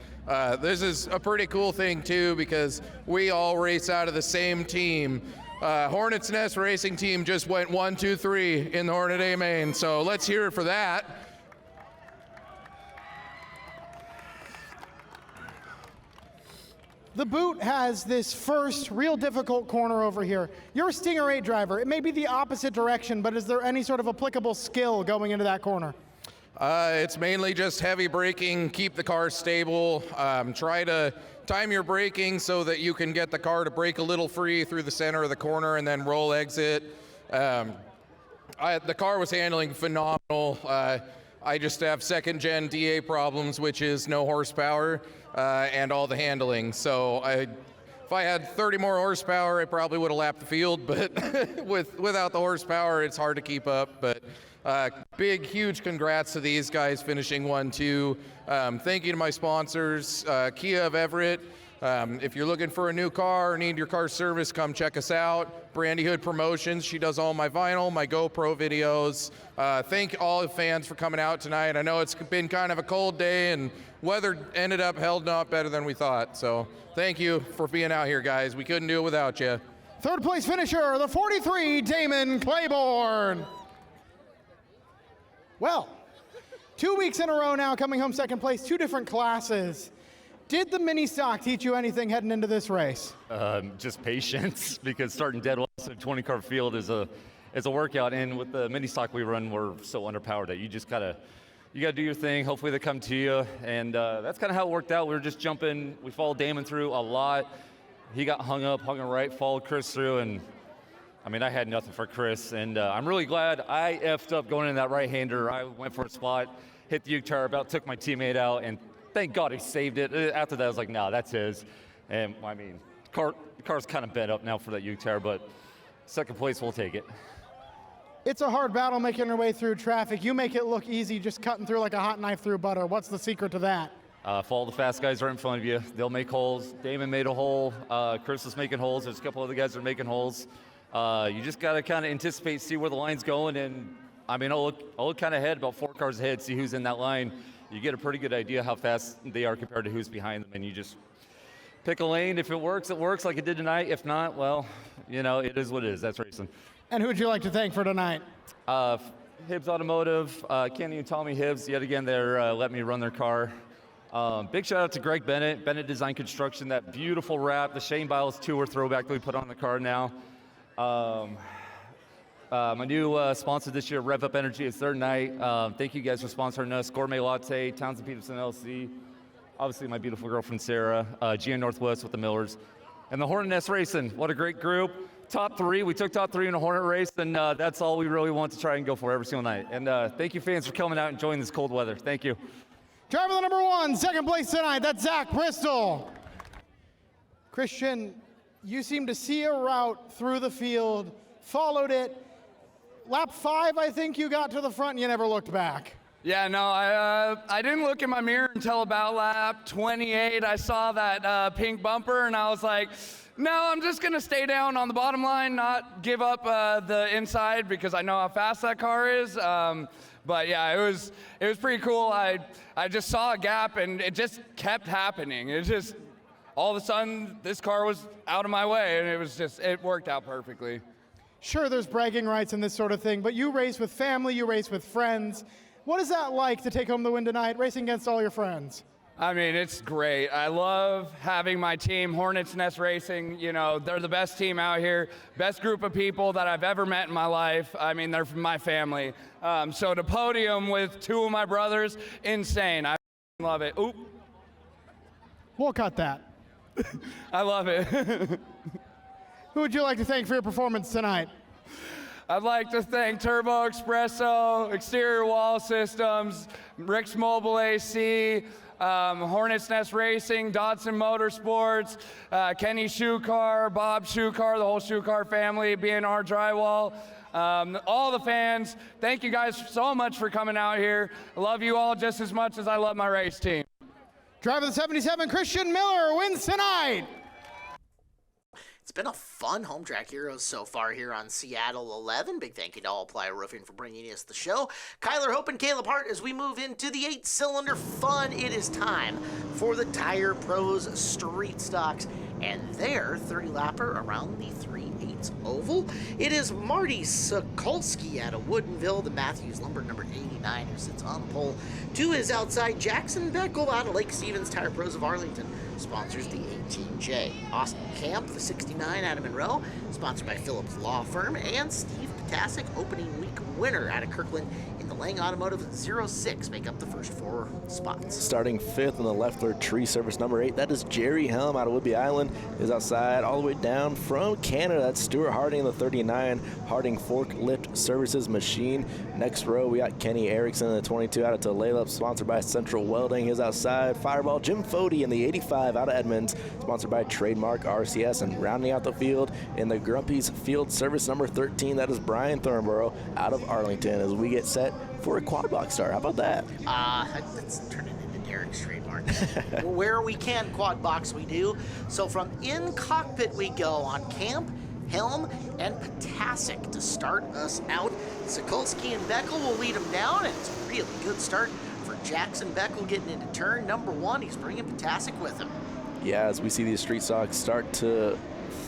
This is a pretty cool thing too, because we all race out of the same team. Hornets Nest Racing Team just went 1, 2, 3 in the Hornet A main, so let's hear it for that. The boot has this first real difficult corner over here. You're a Stinger 8 driver. It may be the opposite direction, but is there any sort of applicable skill going into that corner? It's mainly just heavy braking, keep the car stable, try to time your braking so that you can get the car to brake a little free through the center of the corner and then roll exit. The car was handling phenomenal. I just have second gen DA problems, which is no horsepower and all the handling. So if I had 30 more horsepower, I probably would have lapped the field, but without the horsepower, it's hard to keep up. But big, huge congrats to these guys finishing 1, 2. Thank you to my sponsors, Kia of Everett. If you're looking for a new car or need your car service, come check us out. Brandy Hood Promotions, she does all my vinyl, my GoPro videos. Thank all the fans for coming out tonight. I know it's been kind of a cold day and weather ended up held up better than we thought. So thank you for being out here, guys. We couldn't do it without you. Third place finisher, the 43, Damon Claiborne. Well, 2 weeks in a row now coming home second place, 2 different classes. Did the mini stock teach you anything heading into this race? Just patience, because starting dead last in a 20-car field is a workout, and with the mini stock we run, we're so underpowered that you gotta do your thing. Hopefully they come to you, and that's kind of how it worked out. We were just jumping. We followed Damon through a lot. He got hung up, hung right, followed Chris through, and I mean, I had nothing for Chris, and I'm really glad I effed up going in that right-hander. I went for a spot, hit the U-tire, about took my teammate out, and thank God he saved it. After that, I was like, no, that's his. And I mean, the car's kind of bent up now for that U-tire, but second place, we'll take it. It's a hard battle making your way through traffic. You make it look easy, just cutting through like a hot knife through butter. What's the secret to that? Follow the fast guys right in front of you. They'll make holes. Damon made a hole. Chris is making holes. There's a couple other guys that are making holes. You just got to kind of anticipate, see where the line's going, and I mean, I'll look kind of ahead, about 4 cars ahead, see who's in that line. You get a pretty good idea how fast they are compared to who's behind them, and you just pick a lane. If it works like it did tonight. If not, well, you know, it is what it is. That's racing. And who would you like to thank for tonight? Hibbs Automotive, Kenny and Tommy Hibbs, yet again, they're let me run their car. Big shout out to Greg Bennett, Bennett Design Construction, that beautiful wrap, the Shane Biles tour throwback that we put on the car now. My new sponsor this year, RevUp Energy, it's their night. Thank you guys for sponsoring us. Gourmet Latte, Townsend Peterson LLC, obviously my beautiful girlfriend Sarah, GM Northwest with the Millers, and the Hornet Nest Racing. What a great group. Top 3, we took top 3 in a Hornet race, and that's all we really want to try and go for every single night. And thank you fans for coming out and enjoying this cold weather. Thank you. Driver the number 1, second place tonight, that's Zach Bristol. Christian, you seem to see a route through the field, followed it. Lap 5, I think you got to the front and you never looked back. Yeah, no, I didn't look in my mirror until about lap 28. I saw that pink bumper and I was like, no, I'm just gonna stay down on the bottom line, not give up the inside because I know how fast that car is. But yeah, it was pretty cool. I just saw a gap and it just kept happening. It just, all of a sudden, this car was out of my way and it worked out perfectly. Sure, there's bragging rights and this sort of thing, but you race with family, you race with friends. What is that like to take home the win tonight, racing against all your friends? I mean, it's great. I love having my team, Hornets and Youth Racing. You know, they're the best team out here, best group of people that I've ever met in my life. I mean, they're from my family. So to podium with 2 of my brothers, insane. I love it. Oop. We'll cut that. I love it. Who would you like to thank for your performance tonight? I'd like to thank Turbo Espresso, Exterior Wall Systems, Rick's Mobile AC, Hornets and Youth Racing, Dodson Motorsports, Kenny Shoe Car, Bob Shoe Car, the whole Shoe Car family, B&R Drywall, all the fans. Thank you guys so much for coming out here. I love you all just as much as I love my race team. Driver the 77, Christian Miller, wins tonight. It's been a fun Home Track Heroes so far here on Seattle 11. Big thank you to All Ply Roofing for bringing us the show. Kyler Hope and Caleb Hart as we move into the 8-cylinder fun. It is time for the Tire Pros Street Stocks and their 30-lapper around the 3/8 oval. It is Marty Sokolsky out of Woodinville, the Matthews Lumber number 89, who sits on the pole. To his outside, Jackson Beckel out of Lake Stevens. Tire Pros of Arlington sponsors the 18J. Austin Camp, the 69 out of Monroe, sponsored by Phillips Law Firm. And Steve Potasic, opening week winner out of Kirkland in the Lang Automotive 06, make up the first 4 spots. Starting 5th in the Leffler Tree Service number 8, that is Jerry Helm out of Whidbey Island, is outside all the way down from Canada. That's Stuart Harding in the 39, Harding Forklift Services Machine. Next row, we got Kenny Erickson in the 22 out of Tulalip, sponsored by Central Welding. His outside Fireball, Jim Fody in the 85 out of Edmonds, sponsored by Trademark RCS. And rounding out the field in the Grumpy's Field Service number 13, that is Brian Thornborough out of Arlington, as we get set for a quad box start. How about that? Let's turn it into Derek's trademark. Where we can quad box, we do. So from in cockpit, we go on Camp, Helm, and Potasic to start us out. Sokolsky and Beckel will lead them down, and it's a really good start for Jackson Beckel getting into turn number 1. He's bringing Potasic with him. Yeah, as we see these street stocks start to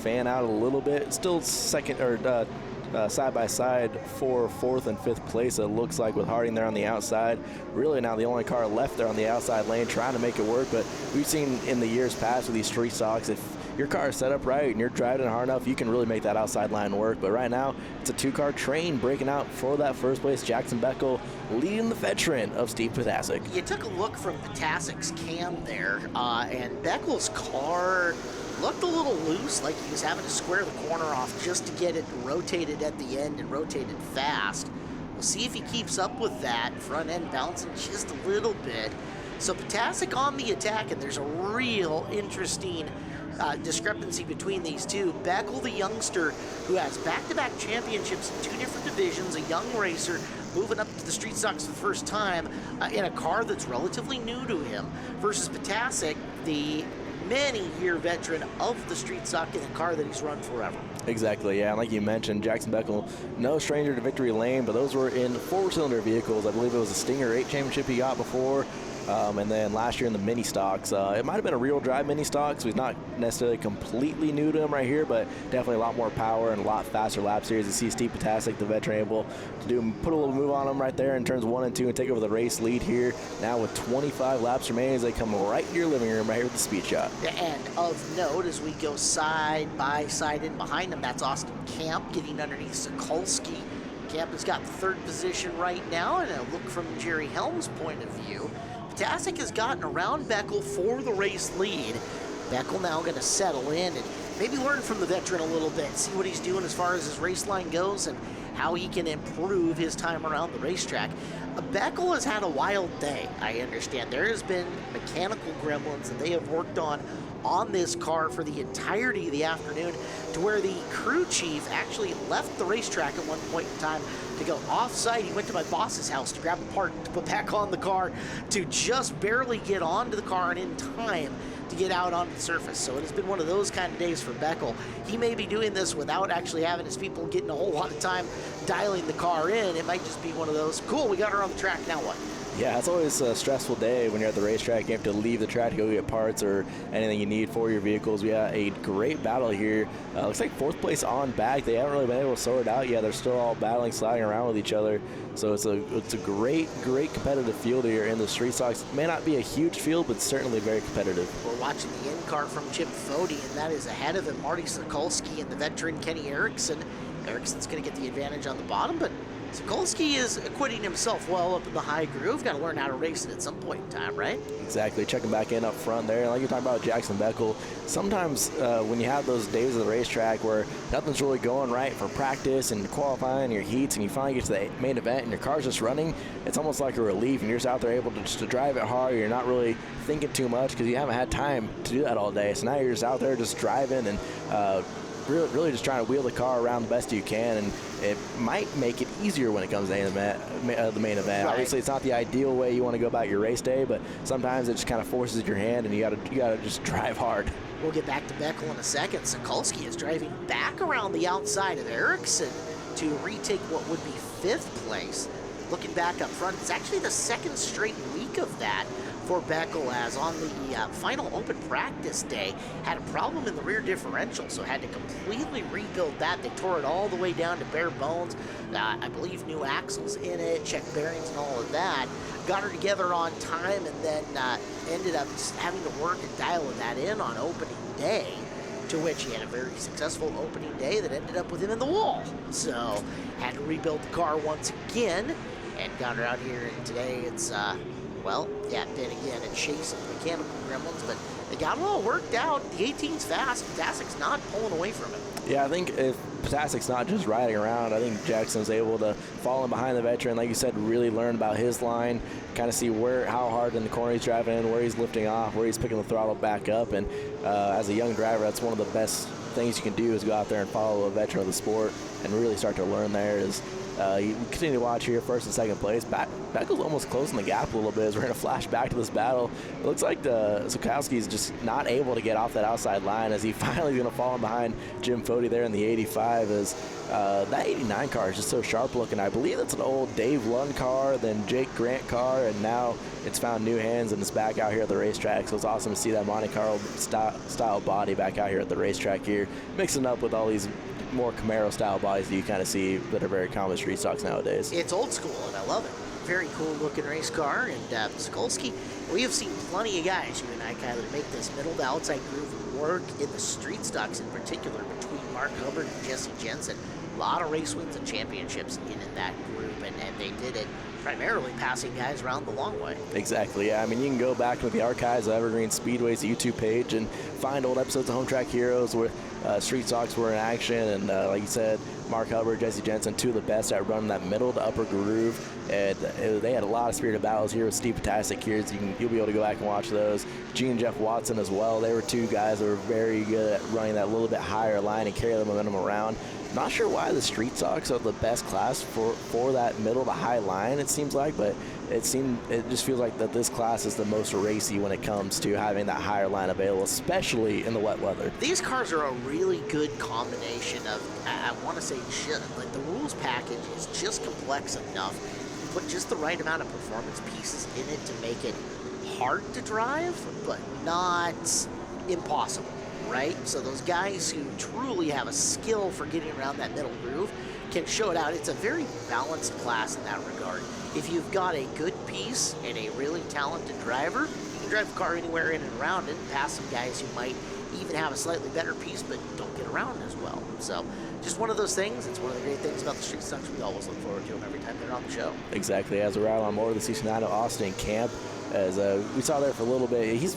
fan out a little bit, still second or side by side for 4th and 5th place, it looks like, with Harding there on the outside. Really now the only car left there on the outside lane trying to make it work, but we've seen in the years past with these street stocks, if your car is set up right and you're driving hard enough, you can really make that outside line work. But right now, it's a 2-car train breaking out for that first place. Jackson Beckel leading the veteran of Steve Potasic. You took a look from Potasic's cam there, and Beckel's car looked a little loose, like he was having to square the corner off just to get it rotated at the end and rotated fast. We'll see if he keeps up with that. Front end bouncing just a little bit. So Potasic on the attack, and there's a real interesting discrepancy between these two. Beckel, the youngster who has back-to-back championships in 2 different divisions, a young racer moving up to the street stocks for the first time in a car that's relatively new to him, versus Potasic, the many-year veteran of the street stock in a car that he's run forever. Exactly, yeah. And like you mentioned, Jackson Beckel, no stranger to victory lane, but those were in 4-cylinder vehicles. I believe it was a Stinger 8 championship he got before. And then last year in the mini stocks, it might have been a real drive mini stock, so he's not necessarily completely new to him right here, but definitely a lot more power and a lot faster lap series. You see Steve Potasic, the veteran, able to put a little move on him right there in turns 1 and 2 and take over the race lead here. Now with 25 laps remaining as they come right to your living room right here with the speed shot. And of note, as we go side by side in behind him, that's Austin Camp getting underneath Sokolsky. Camp has got the 3rd position right now, and a look from Jerry Helm's point of view, Potasic has gotten around Beckel for the race lead. Beckel now going to settle in and maybe learn from the veteran a little bit, see what he's doing as far as his race line goes and how he can improve his time around the racetrack. Beckel has had a wild day, I understand. There has been mechanical gremlins that they have worked on this car for the entirety of the afternoon, to where the crew chief actually left the racetrack at one point in time to go off-site. He went to my boss's house to grab a part to put back on the car to just barely get onto the car and in time to get out onto the surface. So it has been one of those kind of days for Beckel. He may be doing this without actually having his people getting a whole lot of time dialing the car in. It might just be one of those, cool, we got her on the track, now what? Yeah, it's always a stressful day when you're at the racetrack. You have to leave the track to go get parts or anything you need for your vehicles. We got a great battle here. Looks like 4th place on back. They haven't really been able to sort it out yet. They're still all battling, sliding around with each other. So it's a great competitive field here in the Street Stocks. May not be a huge field, but certainly very competitive. We're watching the in-car from Jim Fode, and that is ahead of him, Marty Sokolsky and the veteran Kenny Erickson. Erickson's going to get the advantage on the bottom, but Sokolsky is acquitting himself well up in the high groove. Got to learn how to race it at some point in time, right? Exactly. Checking back in up front there. Like you're talking about Jackson Beckel, sometimes when you have those days of the racetrack where nothing's really going right for practice and qualifying your heats, and you finally get to the main event and your car's just running, it's almost like a relief, and you're just out there able to just to drive it hard. You're not really thinking too much because you haven't had time to do that all day. So now you're just out there just driving and really just trying to wheel the car around the best you can, and it might make it easier when it comes to the main event. Right. Obviously, it's not the ideal way you want to go about your race day, but sometimes it just kind of forces your hand, and you gotta just drive hard. We'll get back to Beckel in a second. Sokolsky is driving back around the outside of Erickson to retake what would be 5th place. Looking back up front, it's actually the 2nd straight week of that for Beckel, as on the final open practice day, had a problem in the rear differential, so had to completely rebuild that. They tore it all the way down to bare bones. I believe new axles in it, checked bearings and all of that. Got her together on time, and then ended up just having to work and dial that in on opening day, to which he had a very successful opening day that ended up with him in the wall. So had to rebuild the car once again, and got her out here, and today it's well, yeah, then again, a chase of mechanical gremlins, but they got it all worked out. The 18's fast. Tasic's not pulling away from it. Yeah, I think if Tasic's not just riding around, I think Jackson's able to fall in behind the veteran, like you said, really learn about his line, kind of see how hard in the corner he's driving in, where he's lifting off, where he's picking the throttle back up. And as a young driver, that's one of the best things you can do is go out there and follow a veteran of the sport and really start to learn there. You continue to watch here, 1st and 2nd place. Beckel's almost closing the gap a little bit as we're going to flash back to this battle. It looks like Sokolsky's just not able to get off that outside line, as he finally is going to fall in behind Jim Fode there in the 85. As that 89 car is just so sharp looking. I believe it's an old Dave Lund car, then Jake Grant car, and now it's found new hands and it's back out here at the racetrack. So it's awesome to see that Monte Carlo style body back out here at the racetrack here, mixing up with all these more Camaro-style bodies that you kind of see that are very common street stocks nowadays. It's old school, and I love it. Very cool-looking race car, and Sokolsky, we have seen plenty of guys, you and I, Kyler, make this middle to outside groove work in the street stocks in particular between Mark Hubbard and Jesse Jensen. A lot of race wins and championships in that group, and they did it primarily passing guys around the long way. Exactly, yeah. I mean, you can go back to the archives of Evergreen Speedway's YouTube page and find old episodes of Home Track Heroes where street stocks were in action, and like you said, Mark Hubbard, Jesse Jensen, two of the best at running that middle to upper groove, and they had a lot of spirited battles here with Steve Potasic here, so you'll be able to go back and watch those. Gene and Jeff Watson as well. They were two guys that were very good at running that little bit higher line and carry the momentum around. Not sure why the street stocks are the best class for that middle to high line, it seems like, but it just feels like that this class is the most racy when it comes to having that higher line available, especially in the wet weather. These cars are a really good combination of, I want to say, like the rules package is just complex enough. You put just the right amount of performance pieces in it to make it hard to drive, but not impossible. Right? So those guys who truly have a skill for getting around that middle groove can show it out. It's a very balanced class in that regard. If you've got a good piece and a really talented driver, you can drive the car anywhere in and around it and pass some guys who might even have a slightly better piece but don't get around as well. So just one of those things. It's one of the great things about the street stocks. We always look forward to them every time they're on the show. Exactly. As we ride on more of the C9 Austin camp, as we saw there for a little bit, he's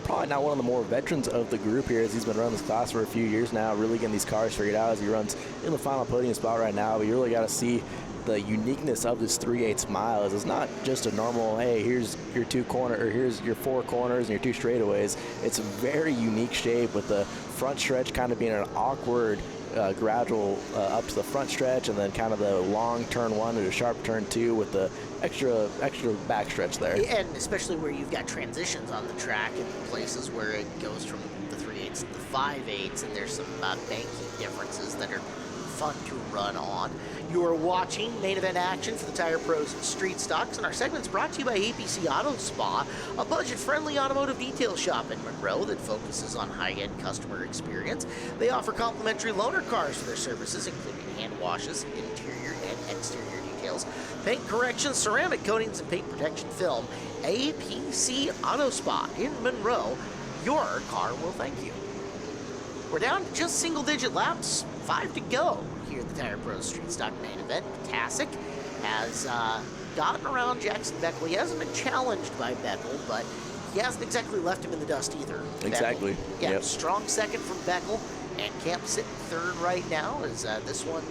probably not one of the more veterans of the group here, as he's been running this class for a few years now, really getting these cars figured out as he runs in the final podium spot right now. But you really got to see the uniqueness of this 3/8 mile. It's not just a normal, hey, here's your here's your 4 corners and your 2 straightaways. It's a very unique shape with the front stretch kind of being an awkward gradual up to the front stretch, and then kind of the long turn 1 and a sharp turn 2 with the extra back stretch there. And especially where you've got transitions on the track and places where it goes from the 3/8 to the 5/8, and there's some banking differences that are fun to run on. You are watching main event action for the Tire Pros Street Stocks, and our segment's brought to you by APC Auto Spa, a budget-friendly automotive detail shop in Monroe that focuses on high-end customer experience. They offer complimentary loaner cars for their services, including hand washes, interior and exterior details, paint corrections, ceramic coatings, and paint protection film. APC Auto Spa in Monroe. Your car will thank you. We're down to just single-digit laps, 5 to go here at the Tire Pros Street Stock main event. Ptacek has gotten around Jackson Beckel. He hasn't been challenged by Beckel, but he hasn't exactly left him in the dust either. Exactly. Beckel. Yeah, yep. Strong second from Beckel, and Camp sitting third right now as this one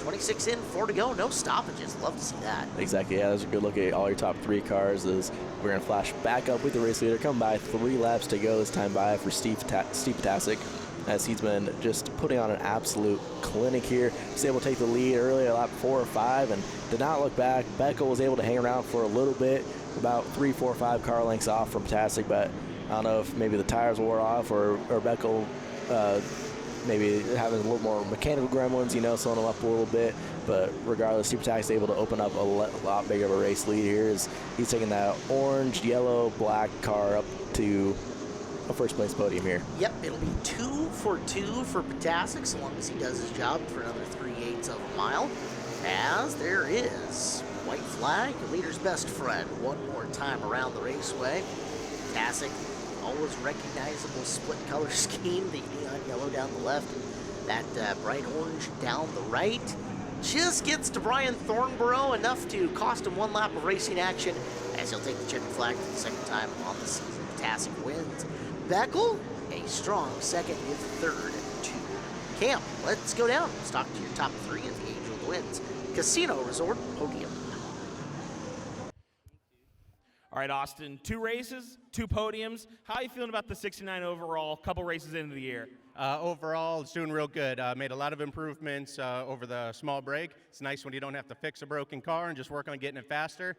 26 in, 4 to go, no stoppages. Love to see that. Exactly, yeah, that's a good look at all your top 3 cars. As we're going to flash back up with the race leader. Come by 3 laps to go this time by for Steve Ptacek, as he's been just putting on an absolute clinic here. He's able to take the lead early at lap 4 or 5 and did not look back. Beckel was able to hang around for a little bit, about 3, 4, 5 car lengths off from Ptacek, but I don't know if maybe the tires wore off or Beckel maybe having a little more mechanical gremlins, you know, slowing him up a little bit. But regardless, Steve Ptacek's able to open up a lot bigger of a race lead here. As he's taking that orange, yellow, black car up to a first place podium here. Yep, it'll be 2 for 2 for Ptacek, so long as he does his job for another 3/8 of a mile. As there is white flag, the leader's best friend, one more time around the raceway. Ptacek, always recognizable split color scheme, the neon yellow down the left, and that bright orange down the right. Just gets to Brian Thornborough enough to cost him 1 lap of racing action, as he'll take the checkered flag for the second time on the season. Ptacek wins. Beckel, a strong second with third to Camp. Let's go down. Let's talk to your top 3 of the Angel Twins Casino Resort Podium. All right, Austin, 2 races, 2 podiums. How are you feeling about the 69 overall, couple races into the year? Overall, it's doing real good. Made a lot of improvements over the small break. It's nice when you don't have to fix a broken car and just work on getting it faster.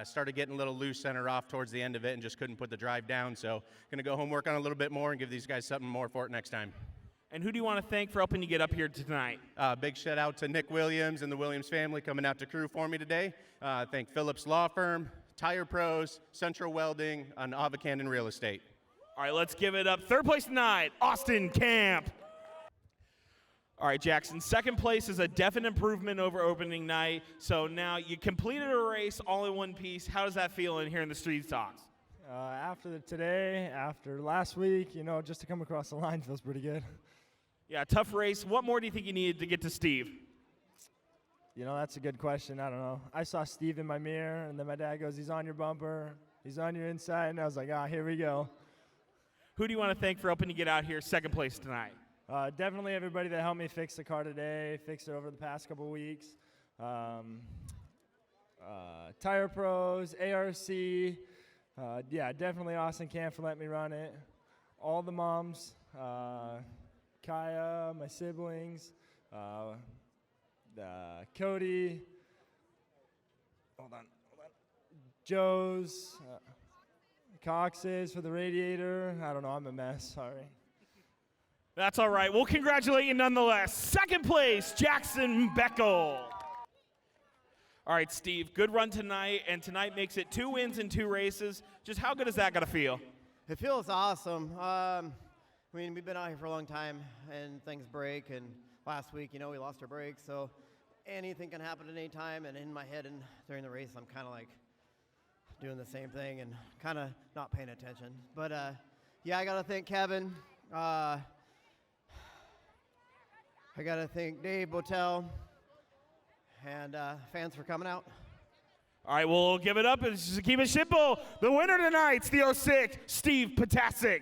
Started getting a little loose center off towards the end of it and just couldn't put the drive down. So going to go home, work on a little bit more, and give these guys something more for it next time. And who do you want to thank for helping you get up here tonight? Big shout out to Nick Williams and the Williams family coming out to crew for me today. Thank Phillips Law Firm, Tire Pros, Central Welding, and Avocandon Real Estate. All right, let's give it up. Third place tonight, Austin Camp. All right, Jackson, second place is a definite improvement over opening night. So now you completed a race all in one piece. How does that feel in here in the Street Stocks? After today, after last week, you know, just to come across the line feels pretty good. Yeah, tough race. What more do you think you needed to get to Steve? You know, that's a good question. I don't know. I saw Steve in my mirror, and then my dad goes, he's on your bumper, he's on your inside, and I was like, here we go. Who do you want to thank for helping you get out here second place tonight? Definitely everybody that helped me fix the car today, fixed it over the past couple weeks. Tire Pros, ARC, yeah, definitely Austin Camp for letting me run it. All the moms, Kaya, my siblings, Cody, hold on, Joe's, Cox's for the radiator. I don't know, I'm a mess, sorry. That's all right. We'll congratulate you nonetheless. Second place, Jackson Beckel. All right, Steve, good run tonight, and tonight makes it 2 wins in 2 races. Just how good is that going to feel? It feels awesome. I mean, we've been out here for a long time, and things break, and last week, you know, we lost our brakes, so anything can happen at any time, and in my head and during the race, I'm kind of like doing the same thing and kind of not paying attention. But, yeah, I got to thank Kevin. I got to thank Dave Botel and fans for coming out. All right, we'll give it up. It's just keep it simple. The winner tonight's the 06, Steve Ptacek.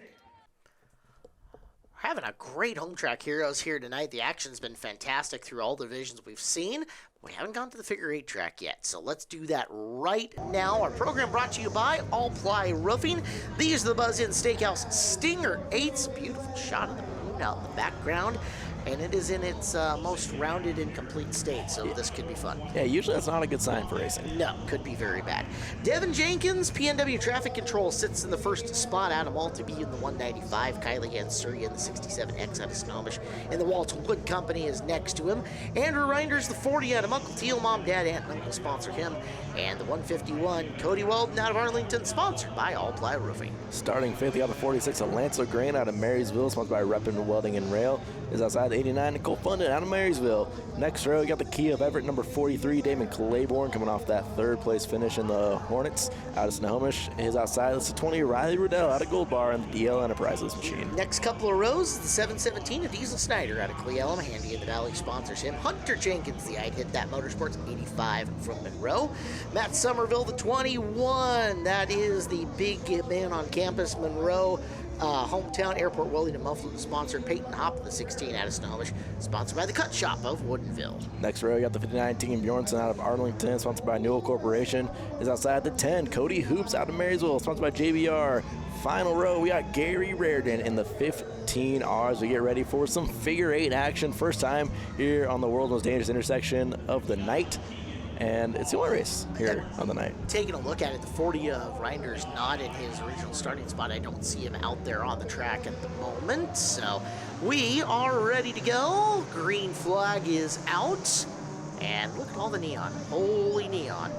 Having a great home track heroes here tonight. The action's been fantastic through all the divisions we've seen. We haven't gone to the figure 8 track yet, so let's do that right now. Our program brought to you by All Ply Roofing. These are the Buzz Inn Steakhouse Stinger 8s. Beautiful shot of the moon out in the background. and it is in its most rounded and complete state, so this could be fun. Yeah, usually that's not a good sign for racing. No, could be very bad. Devin Jenkins, PNW Traffic Control, sits in the first spot. Adam Maltby in the 195. Kylie Hansuria in the 67X out of Snohomish. And the Walton Wood Company is next to him. Andrew Reinders, the 40 out of Uncle Teal. Mom, Dad, Aunt, and Uncle sponsor him. And the 151, Cody Weldon out of Arlington, sponsored by All Ply Roofing. Starting fifth, you got the 46, Alonso Grain out of Marysville, sponsored by Reppin Welding and Rail. Is outside the 89, Nicole Fundin out of Marysville. Next row, you got the Kia of Everett, number 43, Damon Claiborne, coming off that third place finish in the Hornets out of Snohomish. Is outside, that's the 20, Riley Riddell out of Gold Bar and the DL Enterprises machine. Next couple of rows, the 717 of Diesel Snyder out of Cleellum. Handy in the Valley sponsors him. Hunter Jenkins, the I'd Hit That Motorsports, 85 from Monroe. Matt Somerville, the 21. That is the big man on campus, Monroe. Hometown Airport Welding and Muffled sponsored. Peyton Hopp, the 16 out of Snohomish, sponsored by the Cut Shop of Woodinville. Next row, you got the 59 Team Bjornson out of Arlington, sponsored by Newell Corporation. Is outside the 10, Cody Hoops out of Marysville, sponsored by JBR. Final row, we got Gary Reardon in the 15R as we get ready for some figure 8 action. First time here on the world's most dangerous intersection of the night. And it's the only race here on the night. Taking a look at it, the 40 of Reinder's not in his original starting spot. I don't see him out there on the track at the moment. So we are ready to go. Green flag is out. And look at all the neon. Holy neon.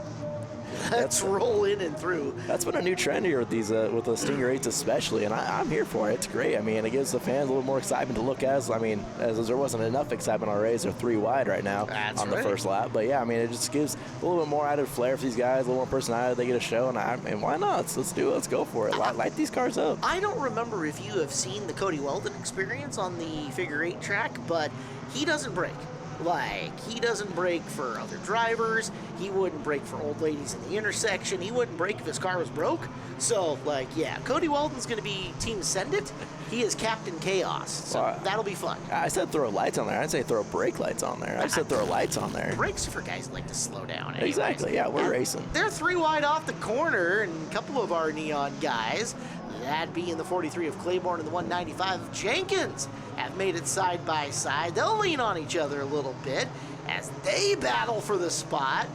Let's roll in and through. That's been a new trend here with these with the Stinger 8s especially, and I'm here for it. It's great. I mean, it gives the fans a little more excitement to look at. I mean, as there wasn't enough excitement on race, they're 3 wide right now on the first lap. But yeah, I mean, it just gives a little bit more added flair for these guys, a little more personality. They get a show, and why not? Let's do it. Let's go for it. Light these cars up. I don't remember if you have seen the Cody Weldon experience on the figure 8 track, but he doesn't break. Like, he doesn't brake for other drivers. He wouldn't brake for old ladies in the intersection. He wouldn't brake if his car was broke. So, like, yeah, Cody Weldon's going to be Team Send It. He is Captain Chaos, so that'll be fun. I said throw lights on there. I didn't say throw brake lights on there. I said throw lights on there. Brakes are for guys who like to slow down. Anyways. Exactly, yeah, we're racing. They're 3 wide off the corner, and a couple of our neon guys, that being the 43 of Claiborne and the 195 of Jenkins, have made it side by side. They'll lean on each other a little bit as they battle for the spot.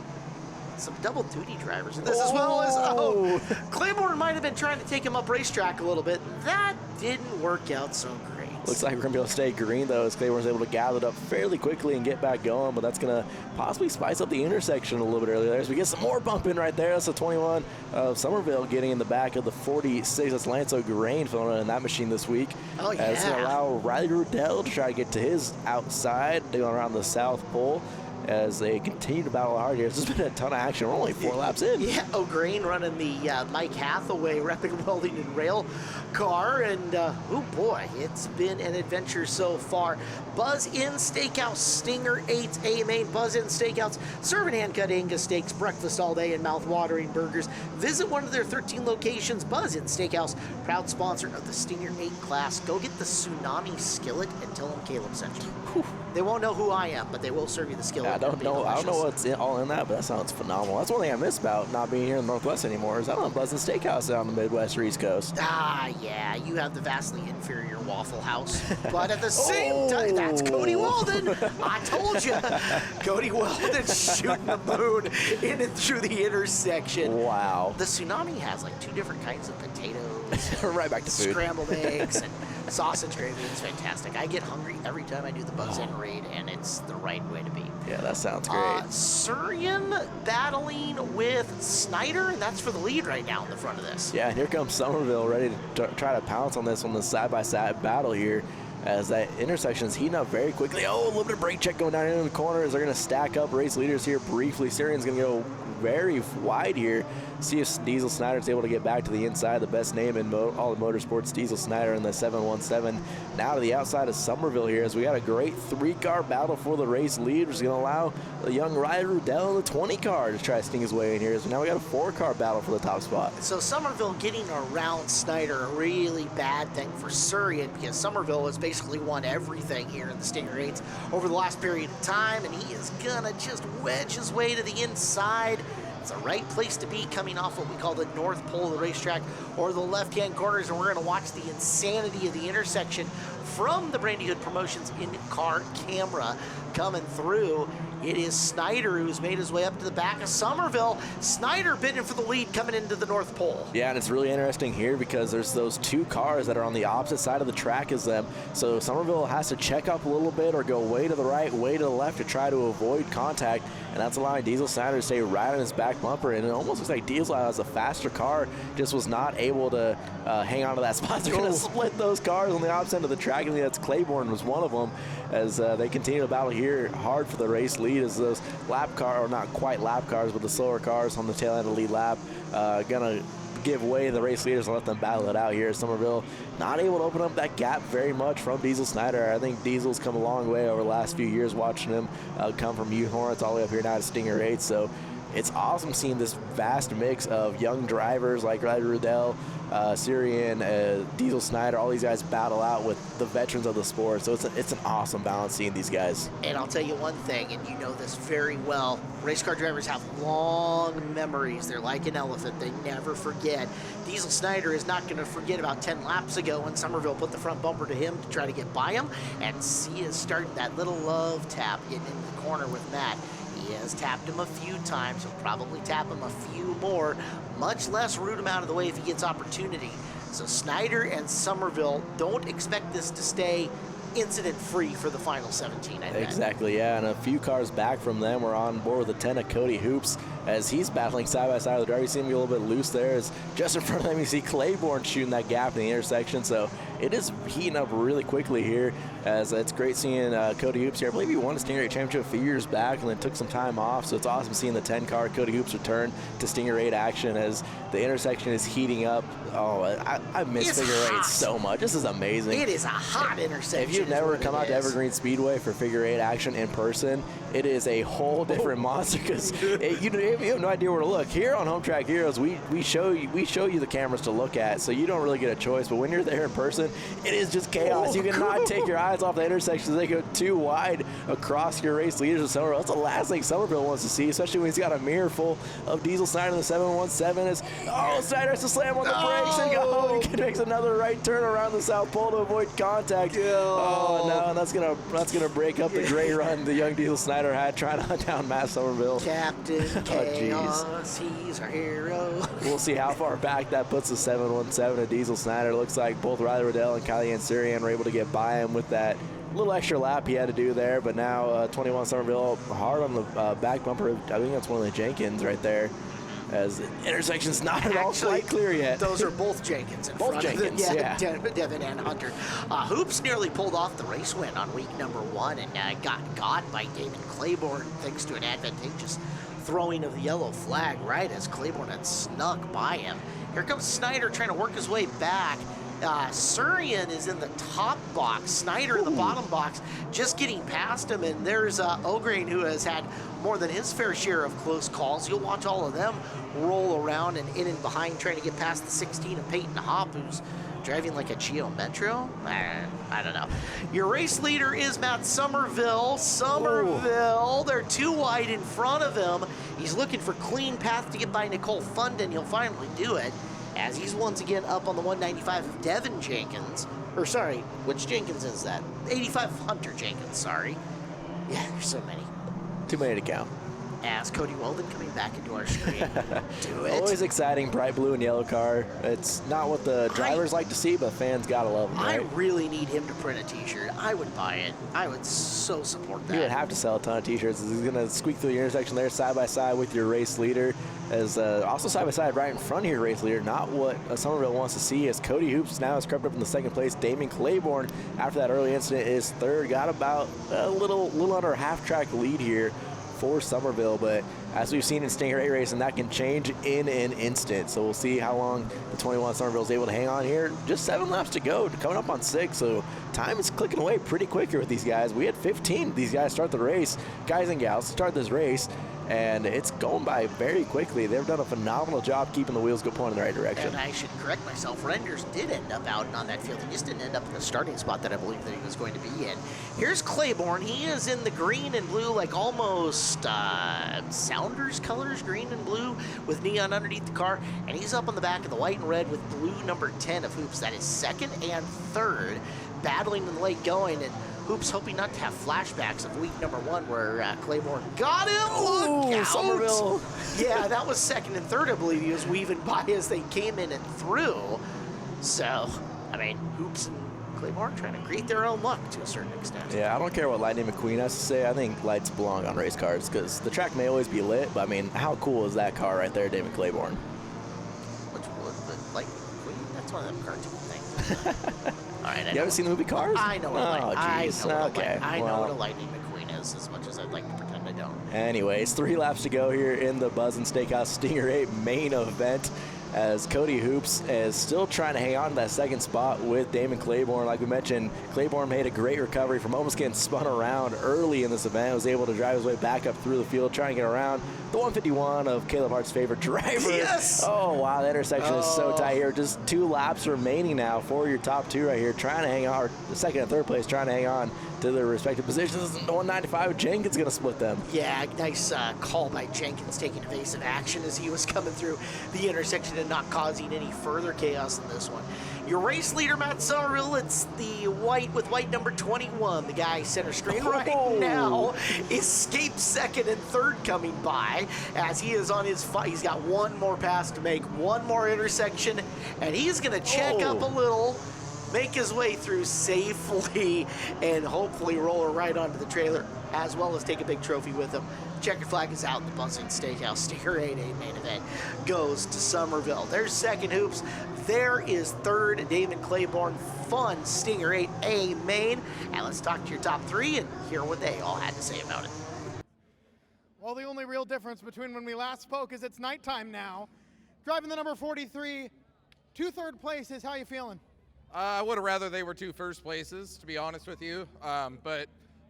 Some double duty drivers in this as well as, Claiborne might have been trying to take him up racetrack a little bit. That didn't work out so great. Looks like we're going to be able to stay green, though, as Claiborne's able to gather it up fairly quickly and get back going, but that's going to possibly spice up the intersection a little bit earlier there. So we get some more bumping right there. That's the 21 of Somerville getting in the back of the 46. That's Lance O'Grain filling in that machine this week. Oh, yeah. It's going to allow Riley Riddell to try to get to his outside, going around the South Pole, as they continue to battle hard here. This has been a ton of action. We're only 4 laps in. Yeah, O'Grain running the Mike Hathaway Reppin Welding and Rail car, and oh boy, it's been an adventure so far. Buzz Inn Steakhouse, Stinger 8A main Buzz Inn Steakhouse, serving hand-cut Angus steaks, breakfast all day, and mouth-watering burgers. Visit one of their 13 locations. Buzz Inn Steakhouse, proud sponsor of the Stinger 8 class. Go get the Tsunami Skillet and tell them Caleb sent you. Whew. They won't know who I am, but they will serve you the skillet. Yeah, I don't know what's all in that, but that sounds phenomenal. That's one thing I miss about not being here in the Northwest anymore, is I don't have Buzz Inn Steakhouse out on the Midwest or East Coast. Yeah, you have the vastly inferior Waffle House. But at the same time, that's Cody Weldon. I told you. Cody Weldon shooting the moon in and through the intersection. Wow. The Tsunami has like 2 different kinds of potatoes. Right back to food. Scrambled eggs and sausage gravy. It's fantastic. I get hungry every time I do the Buzz Inn raid, and it's the right way to be. Yeah, that sounds great. Suryan battling with Snyder, and that's for the lead right now in the front of this. Yeah, and here comes Somerville ready to try to pounce on this on the side-by-side battle here, as that intersection is heating up very quickly. Oh, a little bit of brake check going down into the corners. They're going to stack up race leaders here briefly. Syrian's going to go very wide here. See if Diesel Snyder's able to get back to the inside. The best name in all the motorsports, Diesel Snyder in the 717. Now to the outside of Somerville here, as we got a great 3-car battle for the race lead, which is going to allow the young Riley Riddell in the 20 car to try to sting his way in here. So now we got a 4-car battle for the top spot. So Somerville getting around Snyder, a really bad thing for Suryan, because Somerville has basically won everything here in the Stinger 8s over the last period of time, and he is gonna just wedge his way to the inside. It's the right place to be, coming off what we call the north pole of the racetrack, or the left-hand corners, and we're going to watch the insanity of the intersection from the Brandy Hood Promotions in-car camera coming through. It is Snyder who's made his way up to the back of Somerville. Snyder bidding for the lead coming into the North Pole. Yeah, and it's really interesting here because there's those two cars that are on the opposite side of the track as them. So Somerville has to check up a little bit or go way to the right, way to the left to try to avoid contact. And that's allowing Diesel Snyder to stay right on his back bumper. And it almost looks like Diesel has a faster car, just was not able to hang on to that spot. They're going to split those cars on the opposite end of the track. I think that's Claiborne was one of them as they continue to battle here hard for the race lead as those lap car, or not quite lap cars, but the slower cars on the tail end of the lead lap going to give way the race leaders and let them battle it out here. Somerville not able to open up that gap very much from Diesel Snyder. I think Diesel's come a long way over the last few years watching him come from Youth Hornets all the way up here now to Stinger 8. So it's awesome seeing this vast mix of young drivers like Riley Rudell, Syrian, Diesel Snyder, all these guys battle out with the veterans of the sport. So it's an awesome balance seeing these guys. And I'll tell you one thing, and you know this very well, race car drivers have long memories. They're like an elephant. They never forget. Diesel Snyder is not going to forget about 10 laps ago when Somerville put the front bumper to him to try to get by him. And see is starting that little love tap getting into the corner with Matt. He has tapped him a few times. He'll probably tap him a few more, much less root him out of the way if he gets opportunity. So Snyder and Somerville, don't expect this to stay incident-free for the final 17, I bet. Exactly, yeah, and a few cars back from them were on board with the 10 of Cody Hoops as he's battling side by side with the driver. You see him be a little bit loose there. As just in front of them, you see Claiborne shooting that gap in the intersection. So it is heating up really quickly here as it's great seeing Cody Hoops here. I believe he won a Stinger 8 championship a few years back and then took some time off. So it's awesome seeing the 10 car Cody Hoops return to Stinger 8 action as the intersection is heating up. Oh, I miss Figure 8 so much. This is amazing. It is a hot intersection. If you've never come out to Evergreen Speedway for Figure 8 action in person, it is a whole different monster because you have no idea where to look. Here on Home Track Heroes, we show you the cameras to look at, so you don't really get a choice. But when you're there in person, it is just chaos. You cannot take your eyes off the intersections. They go too wide across your race leaders of Somerville. That's the last thing Somerville wants to see, especially when he's got a mirror full of Diesel Snyder in the 717. Snyder has to slam on the brakes and go. He makes another right turn around the South Pole to avoid contact. Oh no, and that's gonna break up the great run the young Diesel Snyder had trying to hunt down Matt Somerville. Captain Chaos, he's our hero. We'll see how far back that puts the 717 of Diesel Snyder. Looks like both Riley Riddell and Kylie Surian were able to get by him with that little extra lap he had to do there, but now 21 Somerville hard on the back bumper. I think that's one of the Jenkins right there, as the intersection's not at all quite clear yet. Those are both Jenkins. Both Jenkins, yeah. Devin and Hunter. Hoops nearly pulled off the race win on week number 1 and got by Damon Claiborne thanks to an advantageous throwing of the yellow flag right as Claiborne had snuck by him. Here comes Snyder trying to work his way back. Surian is in the top box, Snyder in the bottom box, just getting past him, and there's O'Grain, who has had more than his fair share of close calls. You'll watch all of them roll around and in and behind trying to get past the 16 of Peyton Hopp, who's driving like a Geo Metro? I don't know. Your race leader is Matt Somerville. They're too wide in front of him. He's looking for clean path to get by Nicole Funden. He'll finally do it, as he's once again up on the 195 of Devin Jenkins. Or sorry, which Jenkins is that? 85 of Hunter Jenkins, sorry. Yeah, there's so many. Too many to count. As Cody Weldon coming back into our screen. Do it. Always exciting, bright blue and yellow car. It's not what the drivers like to see, but fans gotta love them, right? I really need him to print a t-shirt. I would buy it. I would so support that. You would have to sell a ton of t-shirts. He's gonna squeak through the intersection there side by side with your race leader. As also side by side right in front of your race leader, not what Somerville wants to see, as Cody Hoops now has crept up in the second place. Damon Claiborne, after that early incident, is third. Got about a little under a half-track lead here for Somerville, but as we've seen in Stinger 8 racing, that can change in an instant. So we'll see how long the 21 Somerville is able to hang on here. Just 7 laps to go, coming up on 6, so time is clicking away pretty quick here with these guys. We had 15 these guys start the race, guys and gals start this race, and it's going by very quickly. They've done a phenomenal job keeping the wheels going in the right direction. And I should correct myself, Renders did end up out on that field. He just didn't end up in the starting spot that I believe that he was going to be in. Here's Claiborne. He is in the green and blue, like almost Sounders colors, green and blue with neon underneath the car, and he's up on the back of the white and red with blue number 10 of Hoops. That is second and third. battling in the late going, and Hoops hoping not to have flashbacks of week number 1 where Claiborne got him. Look out. Somerville. Yeah, that was second and third, I believe he was weaving by as they came in and through. So, I mean, Hoops and Claiborne trying to create their own luck to a certain extent. Yeah, I don't care what Lightning McQueen has to say. I think lights belong on race cars because the track may always be lit, but I mean, how cool is that car right there, David Claiborne? Which was the Lightning McQueen? That's one of them cartoon things. All right, You haven't seen the movie Cars? I know what Okay. I know what a Lightning McQueen is, as much as I'd like to pretend I don't. Anyways, 3 laps to go here in the Buzz and Steakhouse Stinger 8 main event, as Cody Hoops is still trying to hang on to that second spot with Damon Claiborne. Like we mentioned, Claiborne made a great recovery from almost getting spun around early in this event. Was able to drive his way back up through the field, trying to get around the 151 of Caleb Hart's favorite driver. Yes! Oh, wow, that intersection is so tight here. Just 2 laps remaining now for your top 2 right here, trying to hang on, or the second and third place, trying to hang on to their respective positions. 195, Jenkins going to split them. Yeah, nice call by Jenkins, taking evasive action as he was coming through the intersection and not causing any further chaos in this one. Your race leader, Matt Somerville, it's the white with white number 21. The guy center screen right now escapes second and third coming by as he is on his fight. He's got one more pass to make, one more intersection, and he's going to check up a little, make his way through safely, and hopefully roll her right onto the trailer, as well as take a big trophy with him. Checkered flag is out. The Buzzing Steakhouse Stinger 8A main event goes to Somerville. There's second, Hoops. There is third, David Claiborne. Fun Stinger 8A main. And let's talk to your top 3 and hear what they all had to say about it. Well, the only real difference between when we last spoke is it's nighttime now. Driving the number 43, 2 third places. How you feeling? I would have rather they were 2 first places, to be honest with you. But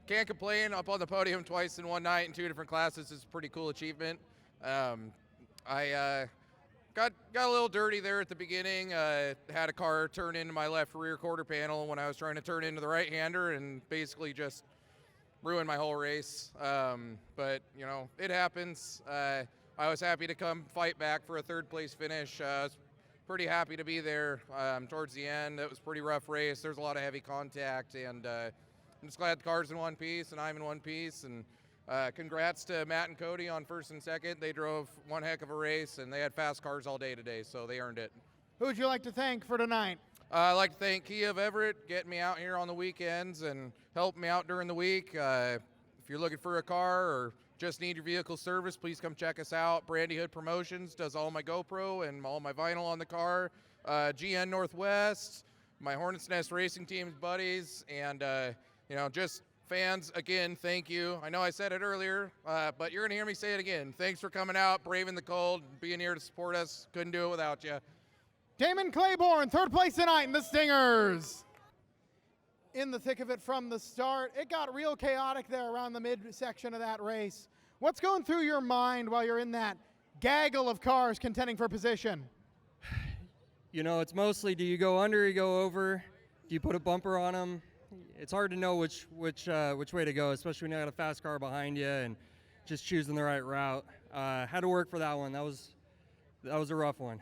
can't complain. Up on the podium twice in one night in 2 different classes is a pretty cool achievement. I got a little dirty there at the beginning. Had a car turn into my left rear quarter panel when I was trying to turn into the right-hander, and basically just ruined my whole race. But you know, it happens. I was happy to come fight back for a 3rd place finish. I was pretty happy to be there towards the end. It was a pretty rough race. There's a lot of heavy contact, and I'm just glad the car's in one piece and I'm in one piece. And congrats to Matt and Cody on 1st and 2nd. They drove one heck of a race, and they had fast cars all day today, so they earned it. Who would you like to thank for tonight? I'd like to thank Kia of Everett getting me out here on the weekends and helping me out during the week. If you're looking for a car or just need your vehicle service, please come check us out. Brandy Hood Promotions does all my GoPro and all my vinyl on the car. GN Northwest, my Hornets Nest Racing Team's buddies, and you know, just fans, again, thank you. I know I said it earlier, but you're going to hear me say it again. Thanks for coming out, braving the cold, being here to support us. Couldn't do it without you. Damon Claiborne, 3rd place tonight in the Stingers. In the thick of it from the start. It got real chaotic there around the midsection of that race. What's going through your mind while you're in that gaggle of cars contending for position? You know, it's mostly, do you go under, you go over, do you put a bumper on them? It's hard to know which way to go, especially when you got a fast car behind you and just choosing the right route. Had to work for that one. That was a rough one.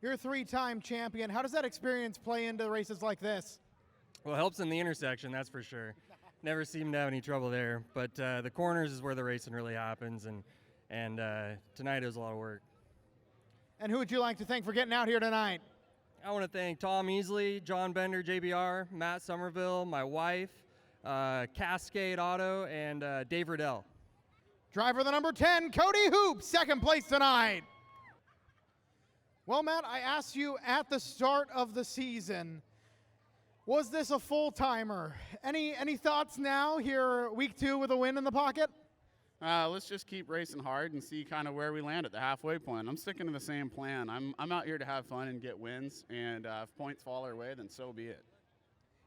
You're a 3-time champion. How does that experience play into races like this? Well, it helps in the intersection, that's for sure. Never seemed to have any trouble there, but the corners is where the racing really happens, and tonight it was a lot of work. And who would you like to thank for getting out here tonight? I want to thank Tom Easley, John Bender, JBR, Matt Somerville, my wife, Cascade Auto, and Dave Riddell. Driver the number 10, Cody Hoops, 2nd place tonight. Well, Matt, I asked you at the start of the season, was this a full-timer? Any thoughts now here, week 2 with a win in the pocket? Let's just keep racing hard and see kind of where we land at the halfway point. I'm sticking to the same plan. I'm out here to have fun and get wins, and if points fall our way, then so be it.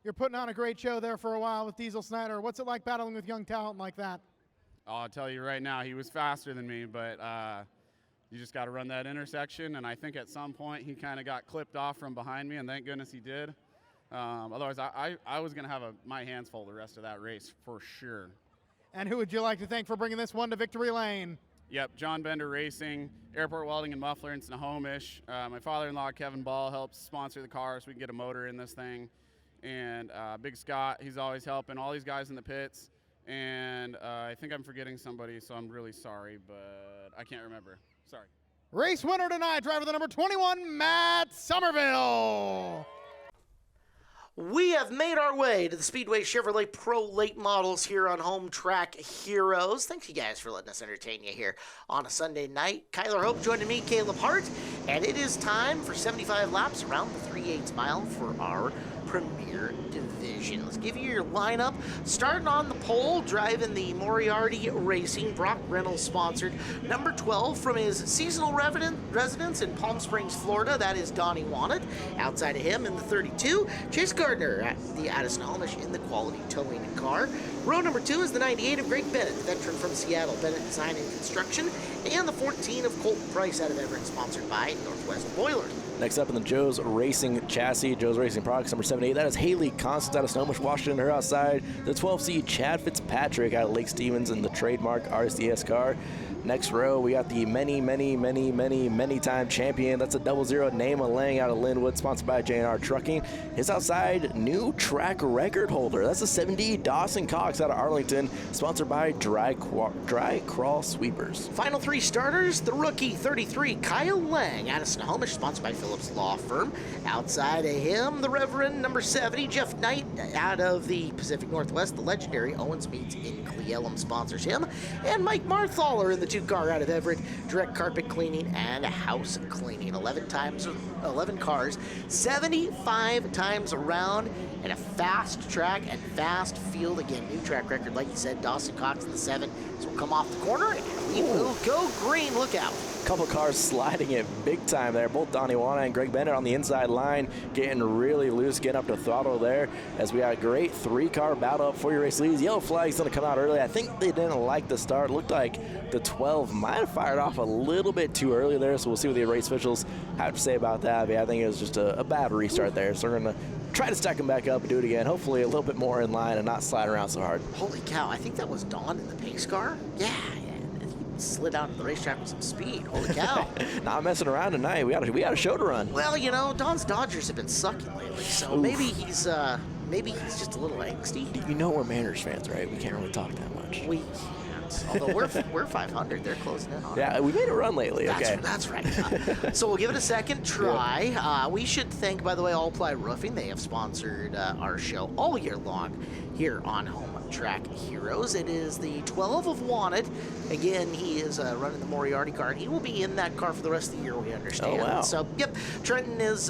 You're putting on a great show there for a while with Diesel Snyder. What's it like battling with young talent like that? I'll tell you right now, he was faster than me, but you just got to run that intersection, and I think at some point he kind of got clipped off from behind me, and thank goodness he did. Otherwise, I was going to have my hands full the rest of that race for sure. And who would you like to thank for bringing this one to victory lane? Yep, John Bender Racing, Airport Welding and Muffler in Snohomish. My father-in-law, Kevin Ball, helps sponsor the car so we can get a motor in this thing. And Big Scott, he's always helping all these guys in the pits. And I think I'm forgetting somebody, so I'm really sorry, but I can't remember. Sorry. Race winner tonight, driver the number 21, Matt Somerville. We have made our way to the Speedway Chevrolet Pro Late Models here on Home Track Heroes. Thank you guys for letting us entertain you here on a Sunday night. Kyler Hope joining me, Caleb Hart, and it is time for 75 laps around the 3/8 mile for our Premier Division. Let's give you your lineup. Starting on the pole, driving the Moriarty Racing, Brock Reynolds sponsored. Number 12 from his seasonal residence in Palm Springs, Florida, that is Donnie Wannett. Outside of him in the 32, Chase Gardner at the Addison Homish in the quality towing car. Row number 2 is the 98 of Greg Bennett, veteran from Seattle, Bennett Design and Construction, and the 14 of Colton Price out of Everett, sponsored by Northwest Boilers. Next up in the Joe's Racing chassis, Joe's Racing Products, number 78. That is Haley Constance out of Snohomish, Washington. Her outside, the 12C Chad Fitzpatrick out of Lake Stevens in the trademark RCS car. Next row, we got the many-time champion. That's a 00 Nama Lang out of Linwood, sponsored by J&R Trucking. His outside, new track record holder. That's a 70 Dawson Cox out of Arlington, sponsored by Dry Crawl Sweepers. Final 3 starters, the rookie 33 Kyle Lang out of Snohomish, sponsored by Phillips Law Firm. Outside of him, the Reverend number 70 Jeff Knight out of the Pacific Northwest. The legendary Owens Meats in Cleellum sponsors him. And Mike Marthaler in the 2-car out of Everett, direct carpet cleaning and house cleaning. 11 cars, 75 times around, and a fast track and fast field. Again, new track record, like you said, Dawson Cox in the 7. So we'll come off the corner and we will go green. Look out. Couple cars sliding it big time there. Both Donnie Wana and Greg Bennett on the inside line, getting really loose, getting up to throttle there, as we got a great 3-car battle up for your race leads. Yellow flag's going to come out early. I think they didn't like the start. Looked like the 12 might have fired off a little bit too early there, so we'll see what the race officials have to say about that. But yeah, I think it was just a bad restart there, so we're going to try to stack them back up and do it again. Hopefully a little bit more in line and not slide around so hard. Holy cow, I think that was Don in the pace car. Yeah. Slid out to the racetrack with some speed. Holy cow. Not messing around tonight. We got a show to run. Well, you know, Don's Dodgers have been sucking lately, so maybe he's just a little angsty. You know we're Mariners fans, right? We can't really talk that much. We can't. Although we're 500, they're closing in on Yeah, we made a run lately. That's right. So we'll give it a second try. Yep. We should thank, by the way, All Ply Roofing. They have sponsored our show all year long here on Home Track Heroes. It is the 12 of Wanted. Again, he is running the Moriarty car, and he will be in that car for the rest of the year, we understand. Oh, wow. So, yep, Trenton is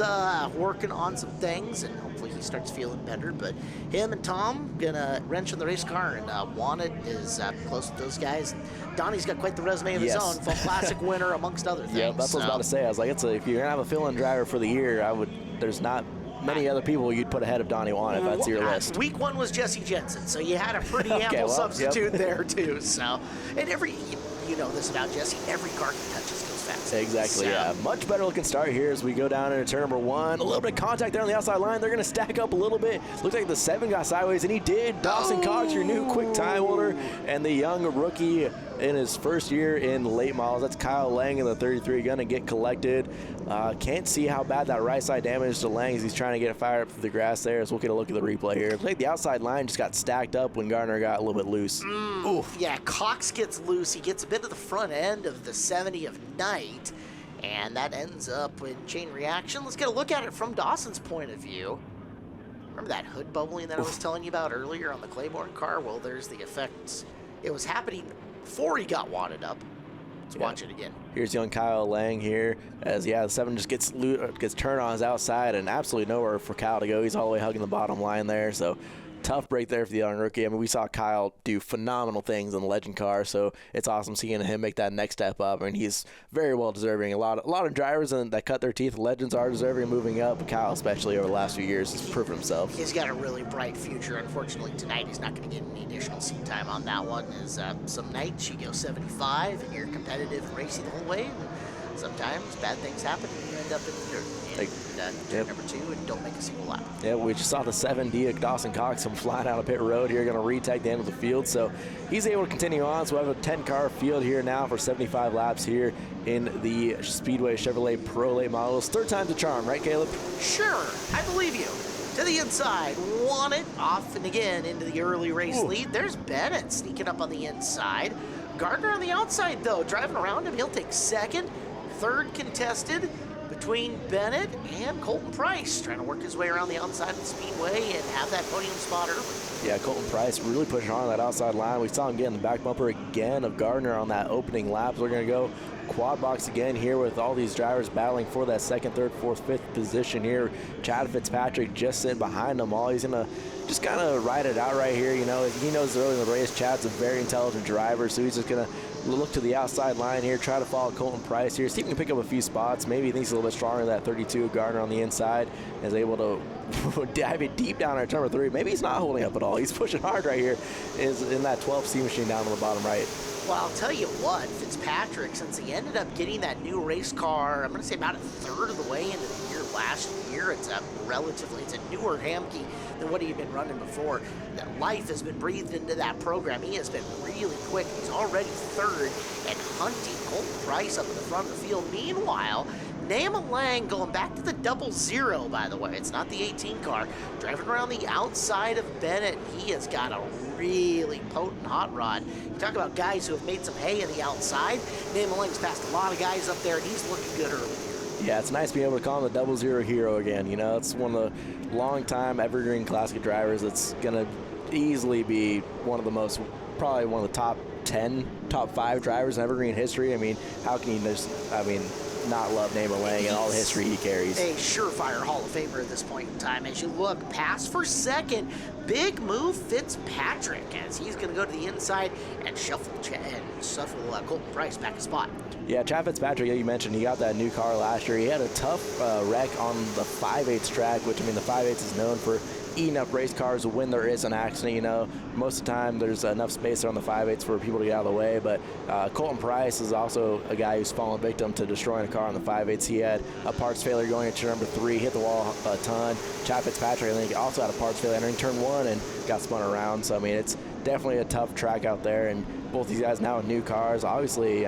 working on some things, and hopefully he starts feeling better. But him and Tom gonna wrench on the race car, and Wanted is close with those guys. Donnie's got quite the resume of his own, full classic winner amongst other things. Yeah, that's what I was about to say. I was like, if you're gonna have a fill-in driver for the year, there's not many other people you'd put ahead of Donnie Wan if that's your list. Week 1 was Jesse Jensen, so you had a pretty ample substitute there too. So, and you know this about Jesse, every car he touches goes fast. Exactly, yeah. Much better looking start here as we go down into turn number 1. A little bit of contact there on the outside line. They're going to stack up a little bit. Looks like the 7 got sideways, and he did. Dawson Cox, your new quick time holder, and the young rookie in his first year in late models. That's Kyle Lang in the 33, going to get collected. Can't see how bad that right side damage to Lang as he's trying to get it fired up through the grass there. So we'll get a look at the replay here. Looks like the outside line just got stacked up when Gardner got a little bit loose. Oof. Yeah, Cox gets loose. He gets a bit of the front end of the 70 of Knight, and that ends up in chain reaction. Let's get a look at it from Dawson's point of view. Remember that hood bubbling that I was telling you about earlier on the Claiborne car? Well, there's the effects. It was happening before he got wadded up. Let's watch it again. Here's young Kyle Lang here as, the 7 just gets turned on his outside and absolutely nowhere for Kyle to go. He's all the way hugging the bottom line there. So tough break there for the young rookie. I mean, we saw Kyle do phenomenal things in the Legend car, so it's awesome seeing him make that next step up. I mean, he's very well deserving. A lot of drivers that cut their teeth, Legends are deserving of moving up. But Kyle, especially over the last few years, has proven himself. He's got a really bright future. Unfortunately, tonight he's not going to get any additional seat time on that one. As some nights you go 75 and you're competitive and racing the whole way. And sometimes bad things happen and you end up in the dirt. Turn number 2 and don't make a single lap. Yeah, we just saw the 7D Dawson Cox come flying out of pit road here, going to retake the end of the field. So he's able to continue on. So we have a 10-car field here now for 75 laps here in the Speedway Chevrolet Pro Late Models. 3rd time's a charm, right, Caleb? Sure, I believe you. to the inside. Won it off and again into the early race lead. There's Bennett sneaking up on the inside. Gardner on the outside, though, driving around him. He'll take second. Third contested between Bennett and Colton Price, trying to work his way around the outside of the Speedway and have that podium spot early. Yeah, Colton Price really pushing hard on that outside line. We saw him get in the back bumper again of Gardner on that opening lap. We're going to go quad box again here with all these drivers battling for that second, third, fourth, fifth position here. Chad Fitzpatrick just sitting behind them all. He's going to just kind of ride it out right here. You know, he knows early in the race Chad's a very intelligent driver, so he's just going to look to the outside line here, try to follow Colton Price here, see if he can pick up a few spots. Maybe he thinks he's a little bit stronger than that 32. Gardner on the inside is able to dive it deep down at turn number 3. Maybe he's not holding up at all. He's pushing hard right here. Is in that 12C machine down on the bottom right. Well, I'll tell you what, Fitzpatrick, since he ended up getting that new race car, I'm going to say about a third of the way into the year last year, it's a newer Hamke than what he'd been running before. That life has been breathed into that program. He has been really quick. He's already third and hunting Colton Price up in the front of the field. Meanwhile, Nama Lang going back to the 00, by the way. It's not the 18 car. Driving around the outside of Bennett. He has got a really potent hot rod. You talk about guys who have made some hay on the outside. Nama Lang's passed a lot of guys up there, and he's looking good early. Yeah, it's nice being able to call him the 00 hero again. You know, it's one of the long-time evergreen classic drivers that's going to easily be one of the most, probably one of the top 10, top 5 drivers in evergreen history. I mean, how can you just, not love Nama Lang and all the history he carries? A surefire Hall of Famer at this point in time. As you look, pass for second, big move Fitzpatrick as he's going to go to the inside and shuffle Colton Price back a spot. Yeah, Chad Fitzpatrick, you mentioned he got that new car last year. He had a tough wreck on the 5/8 track, which, the 5/8 is known for eating up race cars when there is an accident. You know, most of the time there's enough space on the 5/8 for people to get out of the way, but Colton Price is also a guy who's fallen victim to destroying a car on the 5/8. He had a parts failure going into number 3, hit the wall a ton. Chad Fitzpatrick, I think, also had a parts failure entering turn 1 and got spun around. So, it's definitely a tough track out there, and both these guys now with new cars. Obviously,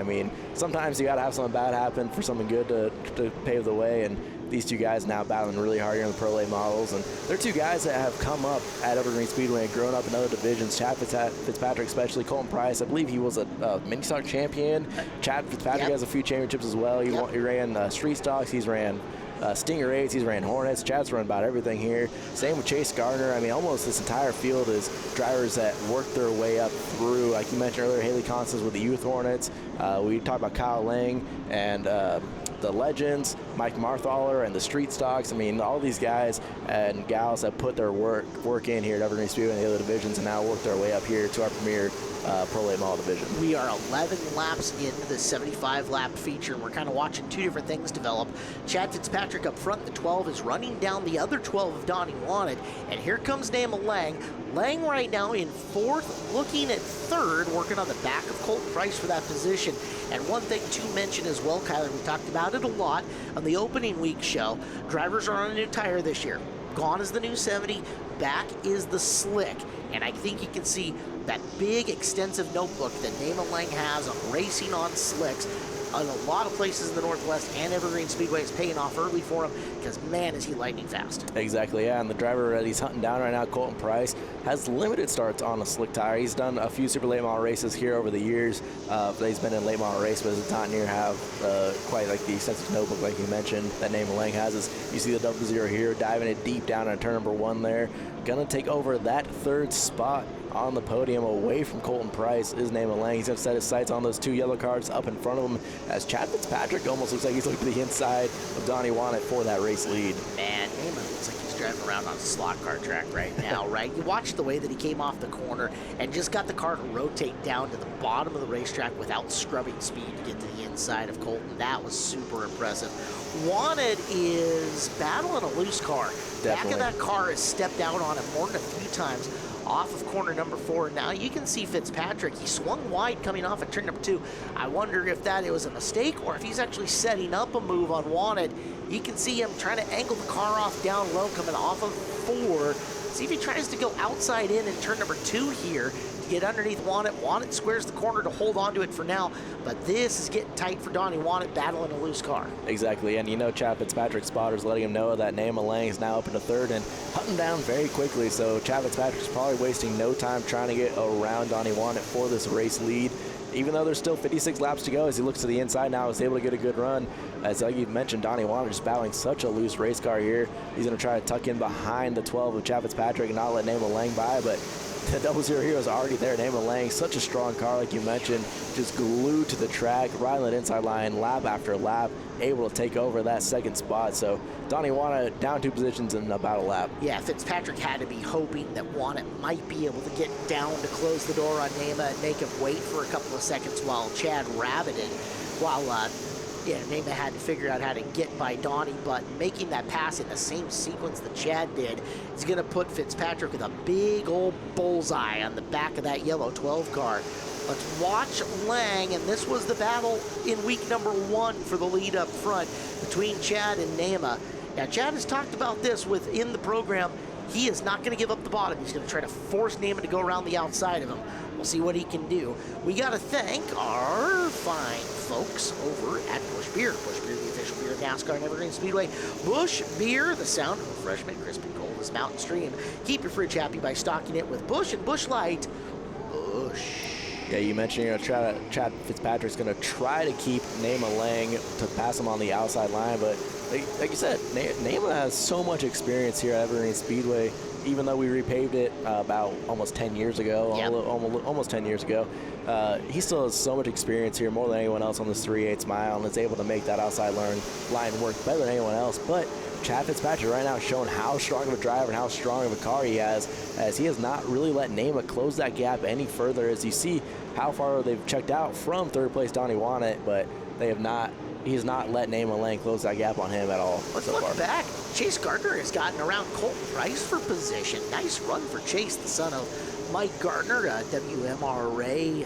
sometimes you got to have something bad happen for something good to pave the way, and these two guys now battling really hard here in the Pro Late models, and they're two guys that have come up at Evergreen Speedway and grown up in other divisions. Chad Fitzpatrick, especially. Colton Price, I believe he was a mini stock champion. Chad Fitzpatrick has a few championships as well. He ran street stocks. He's ran Stinger 8s. He's ran Hornets. Chad's run about everything here. Same with Chase Gardner. Almost this entire field is drivers that work their way up through, like you mentioned earlier, Haley Constance with the Youth Hornets. We talked about Kyle Lang and the Legends, Mike Marthaler, and the Street Stocks. All these guys and gals that put their work in here at Evergreen Speedway and the other divisions and now work their way up here to our premier Pro Late Model division. We are 11 laps into the 75-lap feature, and we're kind of watching two different things develop. Chad Fitzpatrick up front, the 12 is running down the other 12 of Donnie Wanted, and here comes Nama Lang. Lang right now in 4th, looking at 3rd, working on the back of Colton Price for that position. And one thing to mention as well, Kyler, we talked about it a lot on the opening week show. Drivers are on a new tire this year. Gone is the new 70, back is the slick. And I think you can see that big extensive notebook that Nama Lang has on racing on slicks in a lot of places in the Northwest, and Evergreen Speedway is paying off early for him because, man, is he lightning fast. Exactly, yeah, and the driver that he's hunting down right now, Colton Price, has limited starts on a slick tire. He's done a few super late model races here over the years. He's been in late model race, but does not near have quite like the extensive notebook like you mentioned that Nama Lang has. You see the 00 here, diving it deep down on turn number 1 there. Gonna take over that 3rd spot on the podium away from Colton Price is Nama Lang. He's gonna set his sights on those 2 yellow cards up in front of him as Chad Fitzpatrick almost looks like he's looking to the inside of Donnie Wannet for that race lead. Man, Nama looks like he's driving around on a slot car track right now, right? You watch the way that he came off the corner and just got the car to rotate down to the bottom of the racetrack without scrubbing speed to get to the inside of Colton. That was super impressive. Wanted is battling a loose car. Definitely. Back of that car has stepped out on him more than a few times off of corner number 4. Now you can see Fitzpatrick. He swung wide coming off at turn number 2. I wonder if that was a mistake or if he's actually setting up a move on Wanted. You can see him trying to angle the car off down low coming off of 4. See if he tries to go outside in turn number 2 here to get underneath Wannett. Wannett squares the corner to hold onto it for now, but this is getting tight for Donnie Wannett battling a loose car. Exactly, and you know Chad Fitzpatrick's spotters letting him know that Nama Lang is now up into third and hunting down very quickly, so Chad Fitzpatrick's probably wasting no time trying to get around Donnie Wannett for this race lead. Even though there's still 56 laps to go, as he looks to the inside now, is able to get a good run. As like you mentioned, Donnie Wannett just battling such a loose race car here. He's going to try to tuck in behind the 12 of Chad Fitzpatrick and not let Nama Lang by, but the 00 Hero is already there. Nama Lang, such a strong car, like you mentioned, just glued to the track, riding that inside line lap after lap, able to take over that second spot. So Donnie Wannett down 2 positions in about a lap. Yeah, Fitzpatrick had to be hoping that Wannett might be able to get down to close the door on Nama and make him wait for a couple of seconds while Chad rabbited, while Nama had to figure out how to get by Donnie, but making that pass in the same sequence that Chad did is going to put Fitzpatrick with a big old bullseye on the back of that yellow 12 car. Let's watch Lang, and this was the battle in week number 1 for the lead up front between Chad and Nama. Now, Chad has talked about this within the program. He is not going to give up the bottom. He's going to try to force Nama to go around the outside of him. We'll see what he can do. We got to thank our fine folks over at Busch Beer. Busch Beer, the official beer of NASCAR and Evergreen Speedway. Busch Beer, the sound of refreshment, crisp and cold as Mountain Stream. Keep your fridge happy by stocking it with Busch and Busch Light. Busch. Yeah, you mentioned Chad Fitzpatrick's going to try to keep Nama Lang to pass him on the outside line, but like you said, Nama has so much experience here at Evergreen Speedway. Even though we repaved it about almost 10 years ago, yep. almost 10 years ago, he still has so much experience here, more than anyone else on this 3/8 mile, and is able to make that outside line work better than anyone else. But Chad Fitzpatrick right now is showing how strong of a driver and how strong of a car he has, as he has not really let Nama close that gap any further. As you see how far they've checked out from third place Donnie Wannett, but they have not. He's not let Nama Lang close that gap on him at all. Let's so look far. back. Chase Gardner has gotten around Colt Price for position. Nice run for Chase, the son of Mike Gardner, WMRA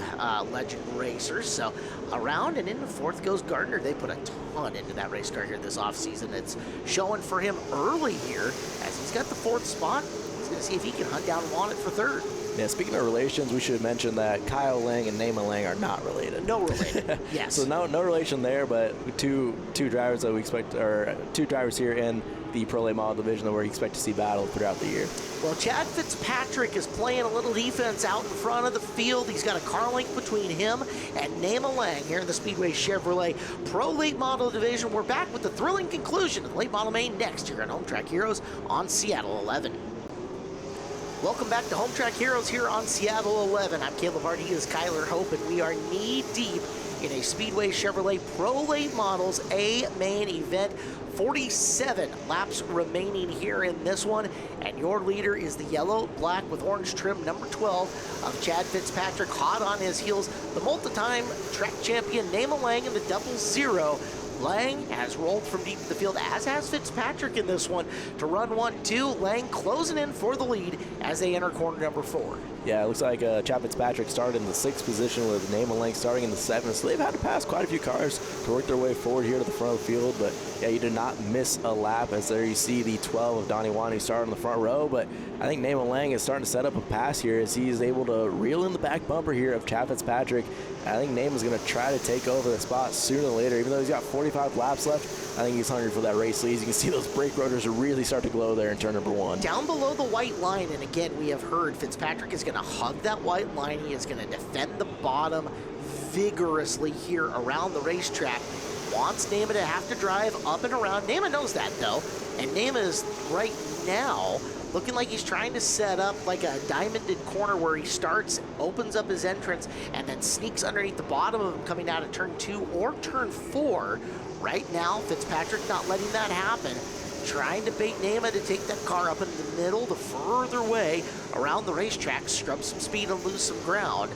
legend racer. So around and into 4th goes Gardner. They put a ton into that race car here this offseason. It's showing for him early here as he's got the 4th spot. He's going to see if he can hunt down Wannett for 3rd. Yeah, speaking of relations, we should mention that Kyle Lang and Nama Lang are not related. No related, yes. So no relation there, but two drivers that we expect, or 2 drivers here in the Pro Late Model division that we expect to see battle throughout the year. Well, Chad Fitzpatrick is playing a little defense out in front of the field. He's got a car link between him and Nama Lang here in the Speedway Chevrolet Pro Late Model division. We're back with the thrilling conclusion of the Late Model Main next year on Home Track Heroes on Seattle 11. Welcome back to Home Track Heroes here on Seattle 11. I'm Caleb Hart, he is Kyler Hope, and we are knee-deep in a Speedway Chevrolet Pro Late Models A main event. 47 laps remaining here in this one, and your leader is the yellow, black with orange trim, number 12 of Chad Fitzpatrick. Hot on his heels, the multi-time track champion Nama Lang in the 00. Lang has rolled from deep in the field, as has Fitzpatrick in this one, to run 1-2. Lang closing in for the lead as they enter corner number 4. Yeah, it looks like Chad Fitzpatrick started in the 6th position with Nama Lang starting in the 7th. So they've had to pass quite a few cars to work their way forward here to the front of the field. But yeah, you did not miss a lap, as there you see the 12 of Donnie Wannett started in the front row. But I think Nama Lang is starting to set up a pass here as he's able to reel in the back bumper here of Chad Fitzpatrick. I think Nama's going to try to take over the spot sooner or later. Even though he's got 45 laps left, I think he's hungry for that race lead. You can see those brake rotors really start to glow there in turn number 1. Down below the white line, and again, we have heard Fitzpatrick is going to hug that white line. He is going to defend the bottom vigorously here around the racetrack. Wants Nama to have to drive up and around. Nama knows that, though, and Nama is right now looking like he's trying to set up like a diamonded corner where he starts, opens up his entrance, and then sneaks underneath the bottom of him coming out of turn 2 or turn 4. Right now, Fitzpatrick not letting that happen. Trying to bait Nama to take that car up in the middle, the further way around the racetrack, scrub some speed and lose some ground.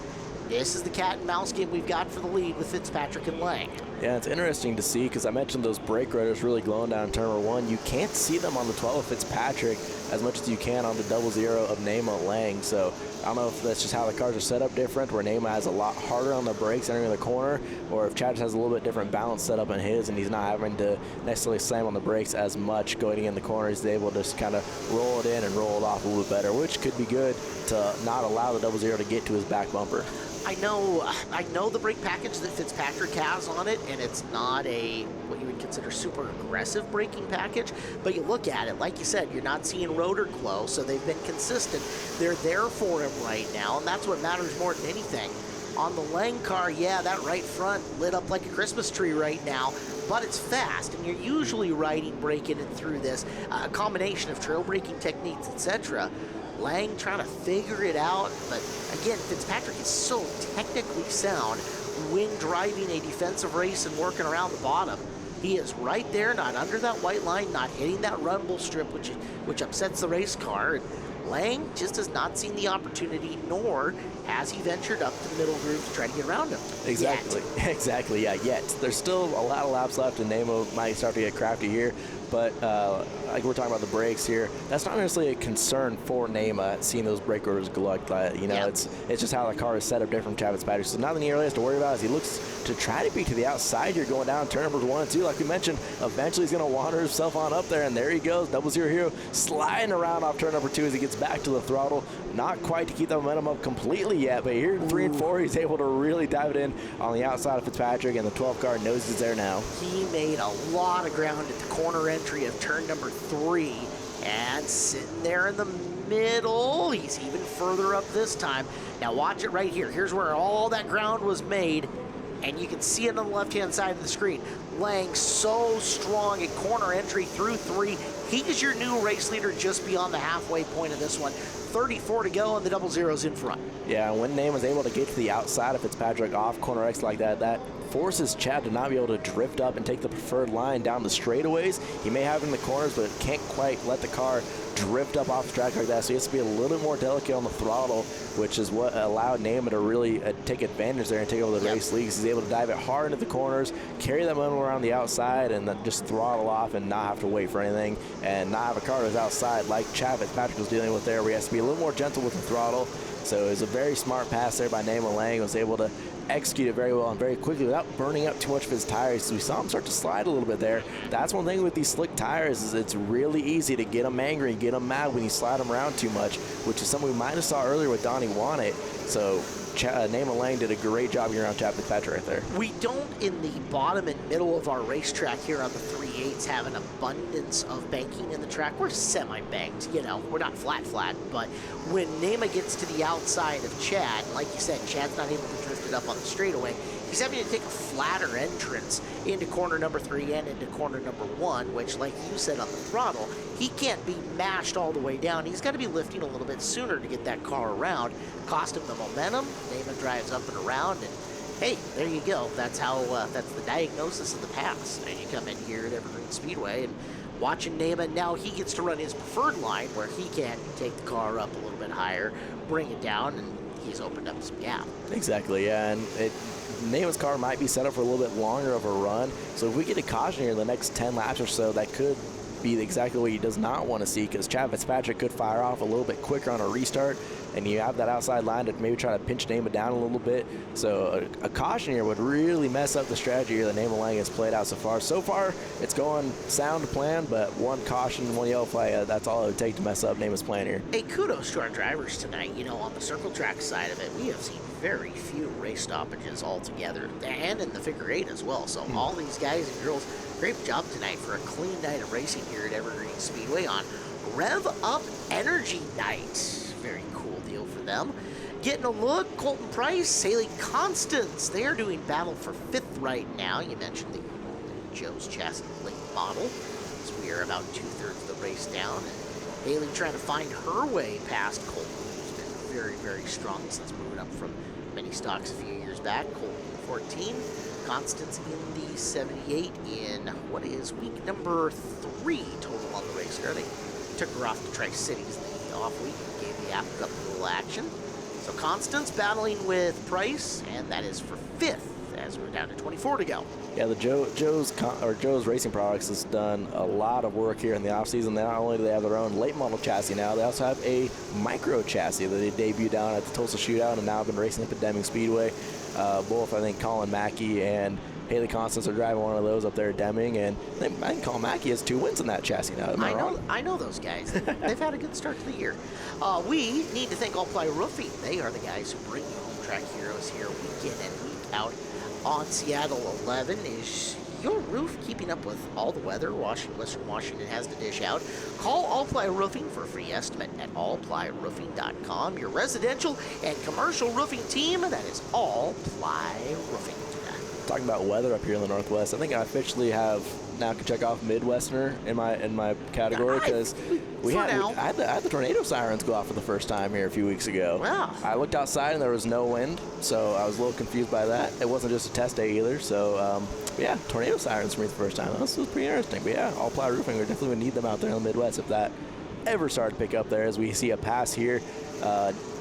This is the cat and mouse game we've got for the lead with Fitzpatrick and Lang. Yeah, it's interesting to see because I mentioned those brake rotors really glowing down in turn number 1. You can't see them on the 12 of Fitzpatrick as much as you can on the 00 of Nama Lang. So I don't know if that's just how the cars are set up different, where Nema has a lot harder on the brakes entering the corner, or if Chad has a little bit different balance set up in his, and he's not having to necessarily slam on the brakes as much going in the corner. He's able to just kind of roll it in and roll it off a little bit better, which could be good to not allow the 00 to get to his back bumper. I know the brake package that Fitzpatrick has on it, and it's not what you would consider super aggressive braking package, but you look at it, like you said, you're not seeing rotor glow, so they've been consistent. They're there for him right now, and that's what matters more than anything. On the Lang car, yeah, that right front lit up like a Christmas tree right now, but it's fast, and you're usually riding braking it through this, a combination of trail braking techniques, etc. Lang trying to figure it out, but again, Fitzpatrick is so technically sound when driving a defensive race and working around the bottom. He is right there, not under that white line, not hitting that rumble strip, which upsets the race car. And Lang just has not seen the opportunity, nor has he ventured up to the middle groove to try to get around him. Exactly. Yet. Exactly, yeah, yet. There's still a lot of laps left, and Nema might start to get crafty here. But like we're talking about the brakes here, that's not necessarily a concern for Nema, seeing those brake rotors glugged. It's just how the car is set up different from Travis Patrick. So nothing he really has to worry about is he looks to try to be to the outside here going down turn numbers 1 and 2. Like we mentioned, eventually he's going to wander himself on up there, and there he goes, 00 Hero sliding around off turn number 2 as he gets back to the throttle. Not quite to keep the momentum up completely yet, but here in 3 and 4, he's able to really dive it in on the outside of Fitzpatrick, and the 12 car knows he's there now. He made a lot of ground at the corner entry of turn number 3, and sitting there in the middle, he's even further up this time. Now watch it right here. Here's where all that ground was made, and you can see it on the left-hand side of the screen. Lang so strong at corner entry through 3. He is your new race leader just beyond the halfway point of this one. 34 to go, and the 00's in front. Yeah, when Name was able to get to the outside of Fitzpatrick off corner X like that, that forces Chad to not be able to drift up and take the preferred line down the straightaways. He may have it in the corners, but can't quite let the car drift up off the track like that, so he has to be a little bit more delicate on the throttle, which is what allowed Nema to really take advantage there and take over the race lead. He's able to dive it hard into the corners, carry that momentum around the outside, and then just throttle off and not have to wait for anything, and not have a car that's outside like Chad Fitzpatrick was dealing with there, where he has to be a little more gentle with the throttle. So it was a very smart pass there by Nema Lang. Was able to execute it very well and very quickly without burning up too much of his tires. So we saw him start to slide a little bit there. That's one thing with these slick tires, is it's really easy to get them angry and get them mad when you slide them around too much, which is something we might have saw earlier with Donnie Wannet. So Nema Lang did a great job here on Chad Fitzpatrick right there. We don't, in the bottom and middle of our racetrack here on the 3/8, have an abundance of banking in the track. We're semi-banked, you know, we're not flat, but when Nema gets to the outside of Chad, like you said, Chad's not able to drift it up on the straightaway. He's having to take a flatter entrance into corner number 3 and into corner number 1, which, like you said on the throttle, he can't be mashed all the way down. He's got to be lifting a little bit sooner to get that car around. Cost him the momentum. Nema drives up and around, and hey, there you go. That's how. That's the diagnosis of the pass. And you come in here at Evergreen Speedway and watching Nema. Now he gets to run his preferred line, where he can take the car up a little bit higher, bring it down, and he's opened up some gap. Exactly, yeah, and Nema's car might be set up for a little bit longer of a run. So if we get a caution here in the next 10 laps or so, that could be exactly what he does not want to see, because Chad Fitzpatrick could fire off a little bit quicker on a restart, and you have that outside line to maybe try to pinch Nema down a little bit. So a caution here would really mess up the strategy here that Nema Lang has played out so far. So far, it's going sound plan, but one caution, one yellow flag, that's all it would take to mess up Nema's plan here. Hey, kudos to our drivers tonight. You know, on the circle track side of it, we have seen very few race stoppages altogether, and in the figure 8 as well. So all these guys and girls, great job tonight for a clean night of racing here at Evergreen Speedway on RevUp Energy Night. Very cool deal for them. Getting a look, Colton Price, Haley Constance, they are doing battle for 5th right now. You mentioned the Joe's Chassis late model, as we are about 2/3 of the race down. And Haley trying to find her way past Colton, who's been very, very strong since moving up from mini stocks a few years back. Colton 14, Constance in the 78 in what is week number 3 total on the race car. They took her off to Tri-Cities the off week and gave the app a little action. So So Constance battling with Price, and that is for 5th as we're down to 24 to go. Yeah, the Joe's Racing Products has done a lot of work here in the offseason. Not only do they have their own late model chassis now, they also have a micro chassis that they debuted down at the Tulsa Shootout and now have been racing up at Deming Speedway. Both, I think, Colin Mackey and Haley Constance are driving one of those up there at Deming, and I think Colin Mackey has 2 wins in that chassis now. I know those guys. They've had a good start to the year. We need to thank All Ply Roofing. They are the guys who bring you home track heroes here week in and week out on Seattle 11. Is your roof keeping up with all the weather Western Washington has to dish out? Call All Ply Roofing for a free estimate at allplyroofing.com. Your residential and commercial roofing team, that is All Ply Roofing. Talking about weather up here in the Northwest, I think I officially have now can check off Midwesterner in my category because I had the tornado sirens go off for the first time here a few weeks ago. Wow. I looked outside and there was no wind, so I was a little confused by that. It wasn't just a test day either, so yeah, tornado sirens for me the first time. This was pretty interesting, but yeah, All Ply Roofing, we definitely would need them out there in the Midwest if that ever started to pick up there. As we see a pass here,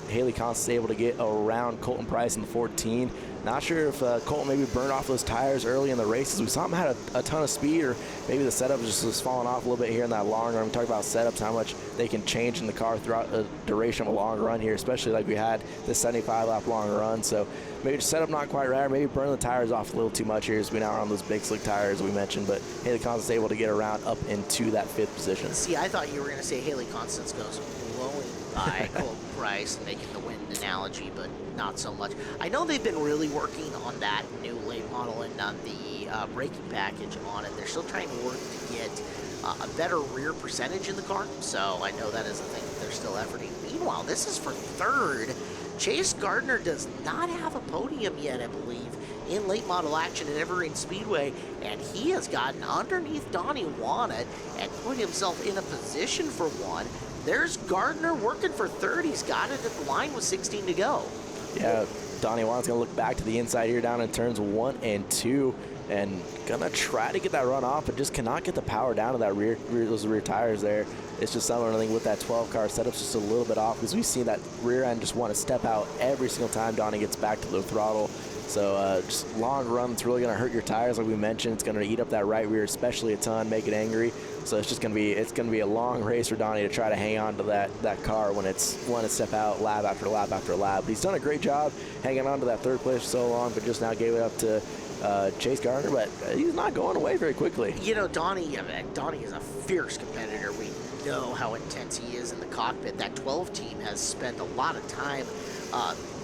Haley Constance able to get around Colton Price in the 14. Not sure if Colton maybe burned off those tires early in the races. We saw him had a ton of speed, or maybe the setup just was falling off a little bit here in that long run. We talk about setups, how much they can change in the car throughout the duration of a long run here, especially like we had this 75-lap long run. So maybe the setup not quite right, or maybe burn the tires off a little too much here as we now are on those big slick tires we mentioned. But Haley Constance able to get around up into that 5th position. See, I thought you were going to say Haley Constance goes blowing by Colton Price, making the wind analogy, but not so much. I know they've been really working on that new late model and on the braking package on it. They're still trying to work to get a better rear percentage in the car, so I know that is a thing that they're still efforting. Meanwhile, this is for 3rd. Chase Gardner does not have a podium yet, I believe, in late model action at Evergreen Speedway, and he has gotten underneath Donnie Wannett and put himself in a position for 1. There's Gardner working for 3rd. He's got it at the line with 16 to go. Yeah, Donnie Wannett's going to look back to the inside here down in turns 1 and 2 and going to try to get that run off, but just cannot get the power down to that those rear tires there. It's just something I think with that 12-car setup's just a little bit off because we've seen that rear end just want to step out every single time Donnie gets back to the throttle. So just long run, it's really going to hurt your tires, like we mentioned. It's going to eat up that right rear, especially a ton, make it angry. So it's just going to be a long race for Donnie to try to hang on to that car when it's want to step out lap after lap after lap. But he's done a great job hanging on to that 3rd place for so long, but just now gave it up to Chase Gardner. But he's not going away very quickly. You know, Donnie is a fierce competitor. We know how intense he is in the cockpit. That 12 team has spent a lot of time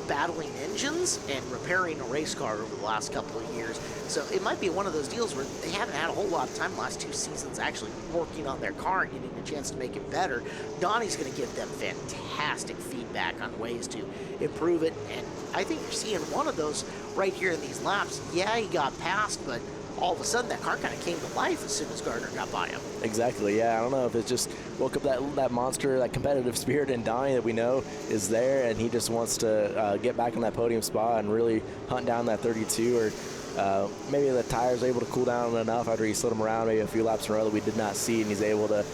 battling engines and repairing a race car over the last couple of years. So it might be one of those deals where they haven't had a whole lot of time the last 2 seasons actually working on their car and getting a chance to make it better. Donnie's going to give them fantastic feedback on ways to improve it, and I think you're seeing one of those right here in these laps. Yeah, he got past, but all of a sudden that car kind of came to life as soon as Gardner got by him. Exactly, yeah. I don't know if it just woke up that monster, that competitive spirit in Donnie that we know is there, and he just wants to get back in that podium spot and really hunt down that 32, or maybe the tires are able to cool down enough after he slid them around maybe a few laps in a row that we did not see, and he's able to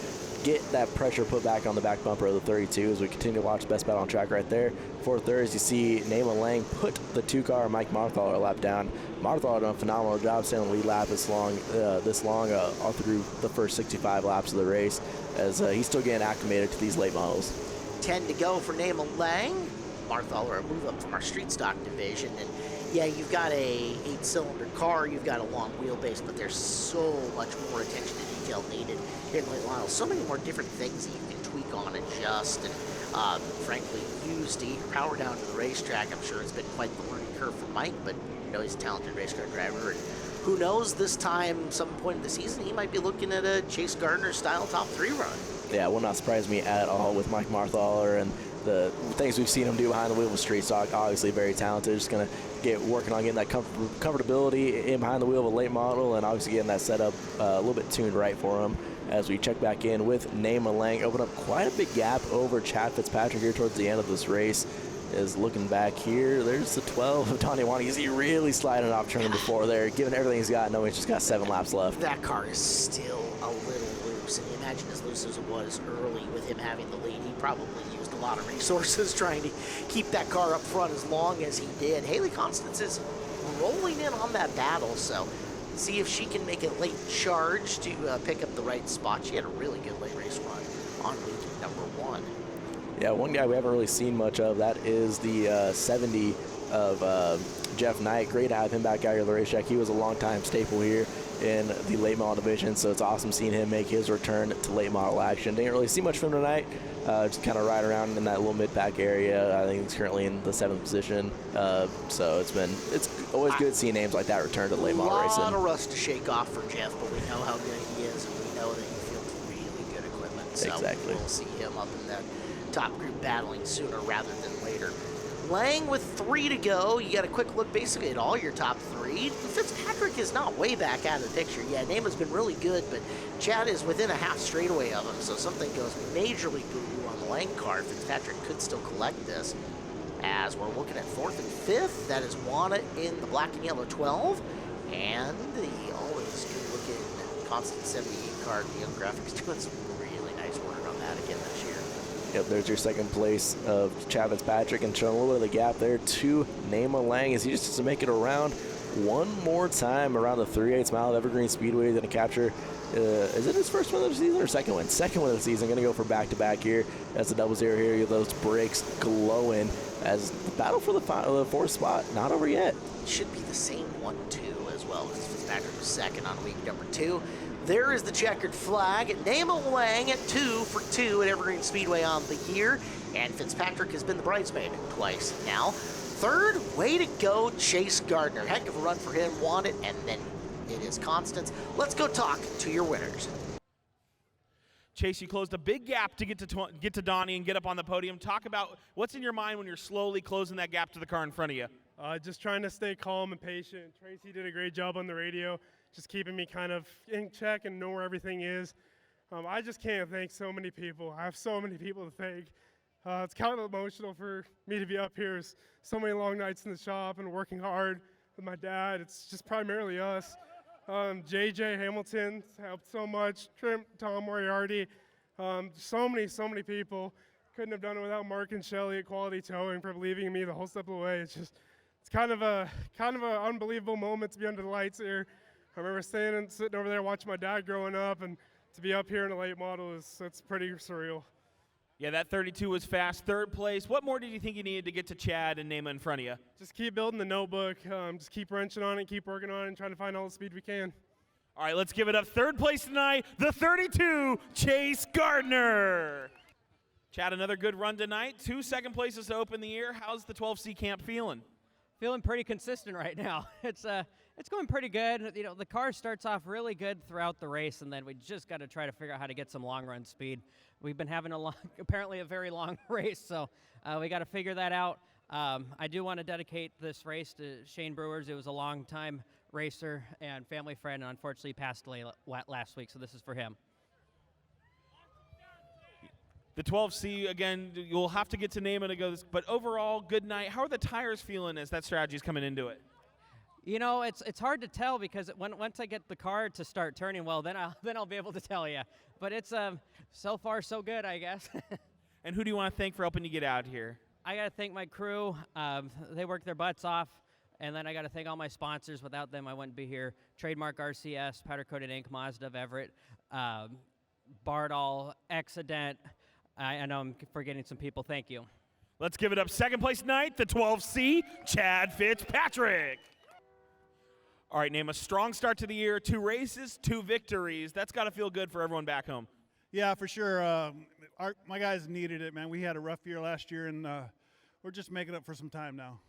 get that pressure put back on the back bumper of the 32 as we continue to watch Best Bet on Track right there. 4th, you see Naaman Lang put the 2-car Mike Marthaler lap down. Marthaler done a phenomenal job staying on the lead lap this long all through the first 65 laps of the race as he's still getting acclimated to these late models. 10 to go for Naaman Lang. Marthaler, a move up from our street stock division, and yeah, you've got a 8-cylinder car, you've got a long wheelbase, but there's so much more attention to detail needed here in late models. So many more different things that you can tweak on, adjust, and frankly, use to get your power down to the racetrack. I'm sure it's been quite the learning curve for Mike, but you know he's a talented race car driver, and who knows, this time, some point in the season, he might be looking at a Chase Gardner style top 3 run. Yeah, it will not surprise me at all with Mike Marthaler and the things we've seen him do behind the wheel with street stock. Obviously very talented, just going to get working on getting that comfortability in behind the wheel of a late model, and obviously getting that setup a little bit tuned right for him as we check back in with Naaman Lang. Open up quite a big gap over Chad Fitzpatrick here towards the end of this race. Is looking back here, there's the 12 of Donnie Wannett. Is he really sliding off turn number 4 there, given everything he's got, knowing he's just got 7 laps left. That car is still a little loose, and you imagine as loose as it was early with him having the lead, he probably used a lot of resources trying to keep that car up front as long as he did. Haley Constance is rolling in on that battle, so see if she can make a late charge to pick up the right spot. She had a really good late race run on week number 1. Yeah, one guy we haven't really seen much of, that is the 70 of Jeff Knight. Great to have him back out here at the racetrack. He was a long-time staple here in the late model division, so it's awesome seeing him make his return to late model action. Didn't really see much from him tonight. Just kind of ride around in that little mid-pack area. I think he's currently in the 7th position. So it's always good seeing names like that return to late model racing. A lot of rust to shake off for Jeff, but we know how good he is, and we know that he feels really good equipment. So exactly. We'll see him up in that top group battling sooner rather than later. Lang with 3 to go. You got a quick look basically at all your top 3. Fitzpatrick is not way back out of the picture. Yeah, Nama's been really good, but Chad is within a half straightaway of him, so something goes majorly boo-boo on the Lang car. Fitzpatrick could still collect this as we're looking at 4th and 5th. That is Juana in the black and yellow 12, and the always good-looking Constant 78 car. The Young Graphics doing some really nice work on that again this year. Yep, there's your second place of Chad Fitzpatrick, and showing a little bit of the gap there to Nama Lang as he just has to make it around one more time around the 3/8 mile of Evergreen Speedway. Going to capture, is it his first win of the season or second win? Second win of the season. Going to go for back-to-back here as the 0-0 here. You have those brakes glowing as the battle for the 4th spot not over yet. It should be the same 1-2 as well, because Fitzpatrick was second on week number 2. There is the checkered flag. Nama Lang at 2 for 2 at Evergreen Speedway on the year. And Fitzpatrick has been the bridesmaid twice now. 3rd, way to go, Chase Gardner. Heck of a run for him, won it, and then it is Constance. Let's go talk to your winners. Chase, you closed a big gap to get to Donnie and get up on the podium. Talk about what's in your mind when you're slowly closing that gap to the car in front of you. Just trying to stay calm and patient. Tracy did a great job on the radio, just keeping me kind of in check and know where everything is. I just can't thank so many people. I have so many people to thank. It's kind of emotional for me to be up here. So many long nights in the shop and working hard with my dad. It's just primarily us. JJ Hamilton helped so much. Trim, Tom Moriarty, so many people. Couldn't have done it without Mark and Shelly at Quality Towing for believing in me the whole step of the way. It's kind of an unbelievable moment to be under the lights here. I remember sitting over there watching my dad growing up, and to be up here in a late model it's pretty surreal. Yeah, that 32 was fast. 3rd place. What more did you think you needed to get to Chad and Nama in front of you? Just keep building the notebook. Just keep wrenching on it, keep working on it, and trying to find all the speed we can. All right, let's give it up. 3rd place tonight, the 32, Chase Gardner. Chad, another good run tonight. 2 second places to open the year. How's the 12C camp feeling? Feeling pretty consistent right now. It's going pretty good. You know, the car starts off really good throughout the race, and then we just got to try to figure out how to get some long run speed. We've been having apparently a very long race, so we got to figure that out. I do want to dedicate this race to Shane Brewers. It was a long time racer and family friend, and unfortunately passed away last week, so this is for him. The 12C, again, you'll have to get to name it and go, but overall, good night. How are the tires feeling as that strategy is coming into it? You know, it's hard to tell because once I get the car to start turning well, then I'll be able to tell you. But it's so far so good, I guess. And who do you want to thank for helping you get out here? I got to thank my crew. They worked their butts off. And then I got to thank all my sponsors. Without them, I wouldn't be here. Trademark RCS, Powder Coated Ink, Mazda of Everett, Bardall, Exident. I know I'm forgetting some people. Thank you. Let's give it up. 2nd place tonight, the 12C, Chad Fitzpatrick. All right, name a strong start to the year. 2 races, 2 victories. That's got to feel good for everyone back home. Yeah, for sure. My guys needed it, man. We had a rough year last year, and we're just making up for some time now.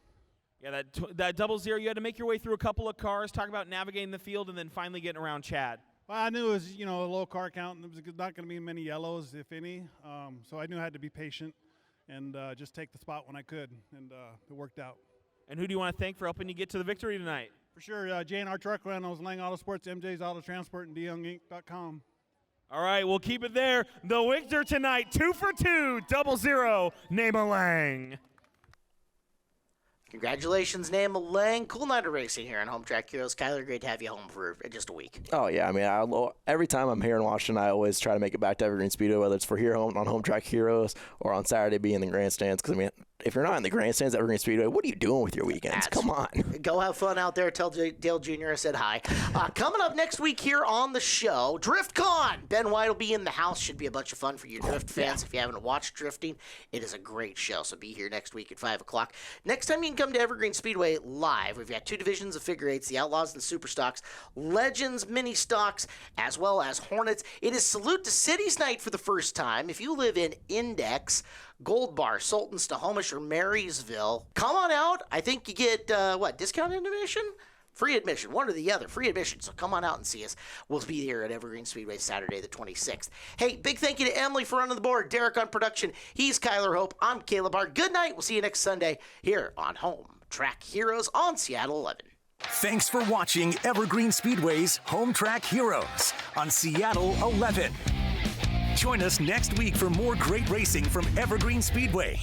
Yeah, that 0-0, you had to make your way through a couple of cars, talk about navigating the field, and then finally getting around Chad. Well, I knew it was, a low car count, and there was not going to be many yellows, if any. So I knew I had to be patient and just take the spot when I could, and it worked out. And who do you want to thank for helping you get to the victory tonight? For sure, J&R Truck Rentals, Lang Auto Sports, MJ's Auto Transport, and DYoungInc.com. All right, we'll keep it there. The victor tonight, 2 for 2, 0-0, Nama Lang. Congratulations, Nan Malang. Cool night of racing here on Home Track Heroes. Kyler, great to have you home for just a week. Oh, yeah. I mean, every time I'm here in Washington, I always try to make it back to Evergreen Speedway, whether it's for here on Home Track Heroes or on Saturday being in the grandstands. Because, I mean, if you're not in the grandstands at Evergreen Speedway, what are you doing with your weekends? Come on. Go have fun out there. Tell Dale Jr. I said hi. Coming up next week here on the show, DriftCon. Ben White will be in the house. Should be a bunch of fun for you drift fans. If you haven't watched drifting, it is a great show. So be here next week at 5 o'clock. Next time you can come to Evergreen Speedway live. We've got 2 divisions of figure eights, the Outlaws and the Super Stocks, Legends mini stocks, as well as Hornets. It is Salute to Cities night for the first time. If you live in Index, Gold Bar, Sultan, Snohomish, or Marysville, come on out. I think you get, discounted admission? Free admission, one or the other, free admission. So come on out and see us. We'll be here at Evergreen Speedway Saturday the 26th. Hey, big thank you to Emily for running the board, Derek on production. He's Kyler Hope. I'm Caleb Hart. Good night. We'll see you next Sunday here on Home Track Heroes on Seattle 11. Thanks for watching Evergreen Speedway's Home Track Heroes on Seattle 11. Join us next week for more great racing from Evergreen Speedway.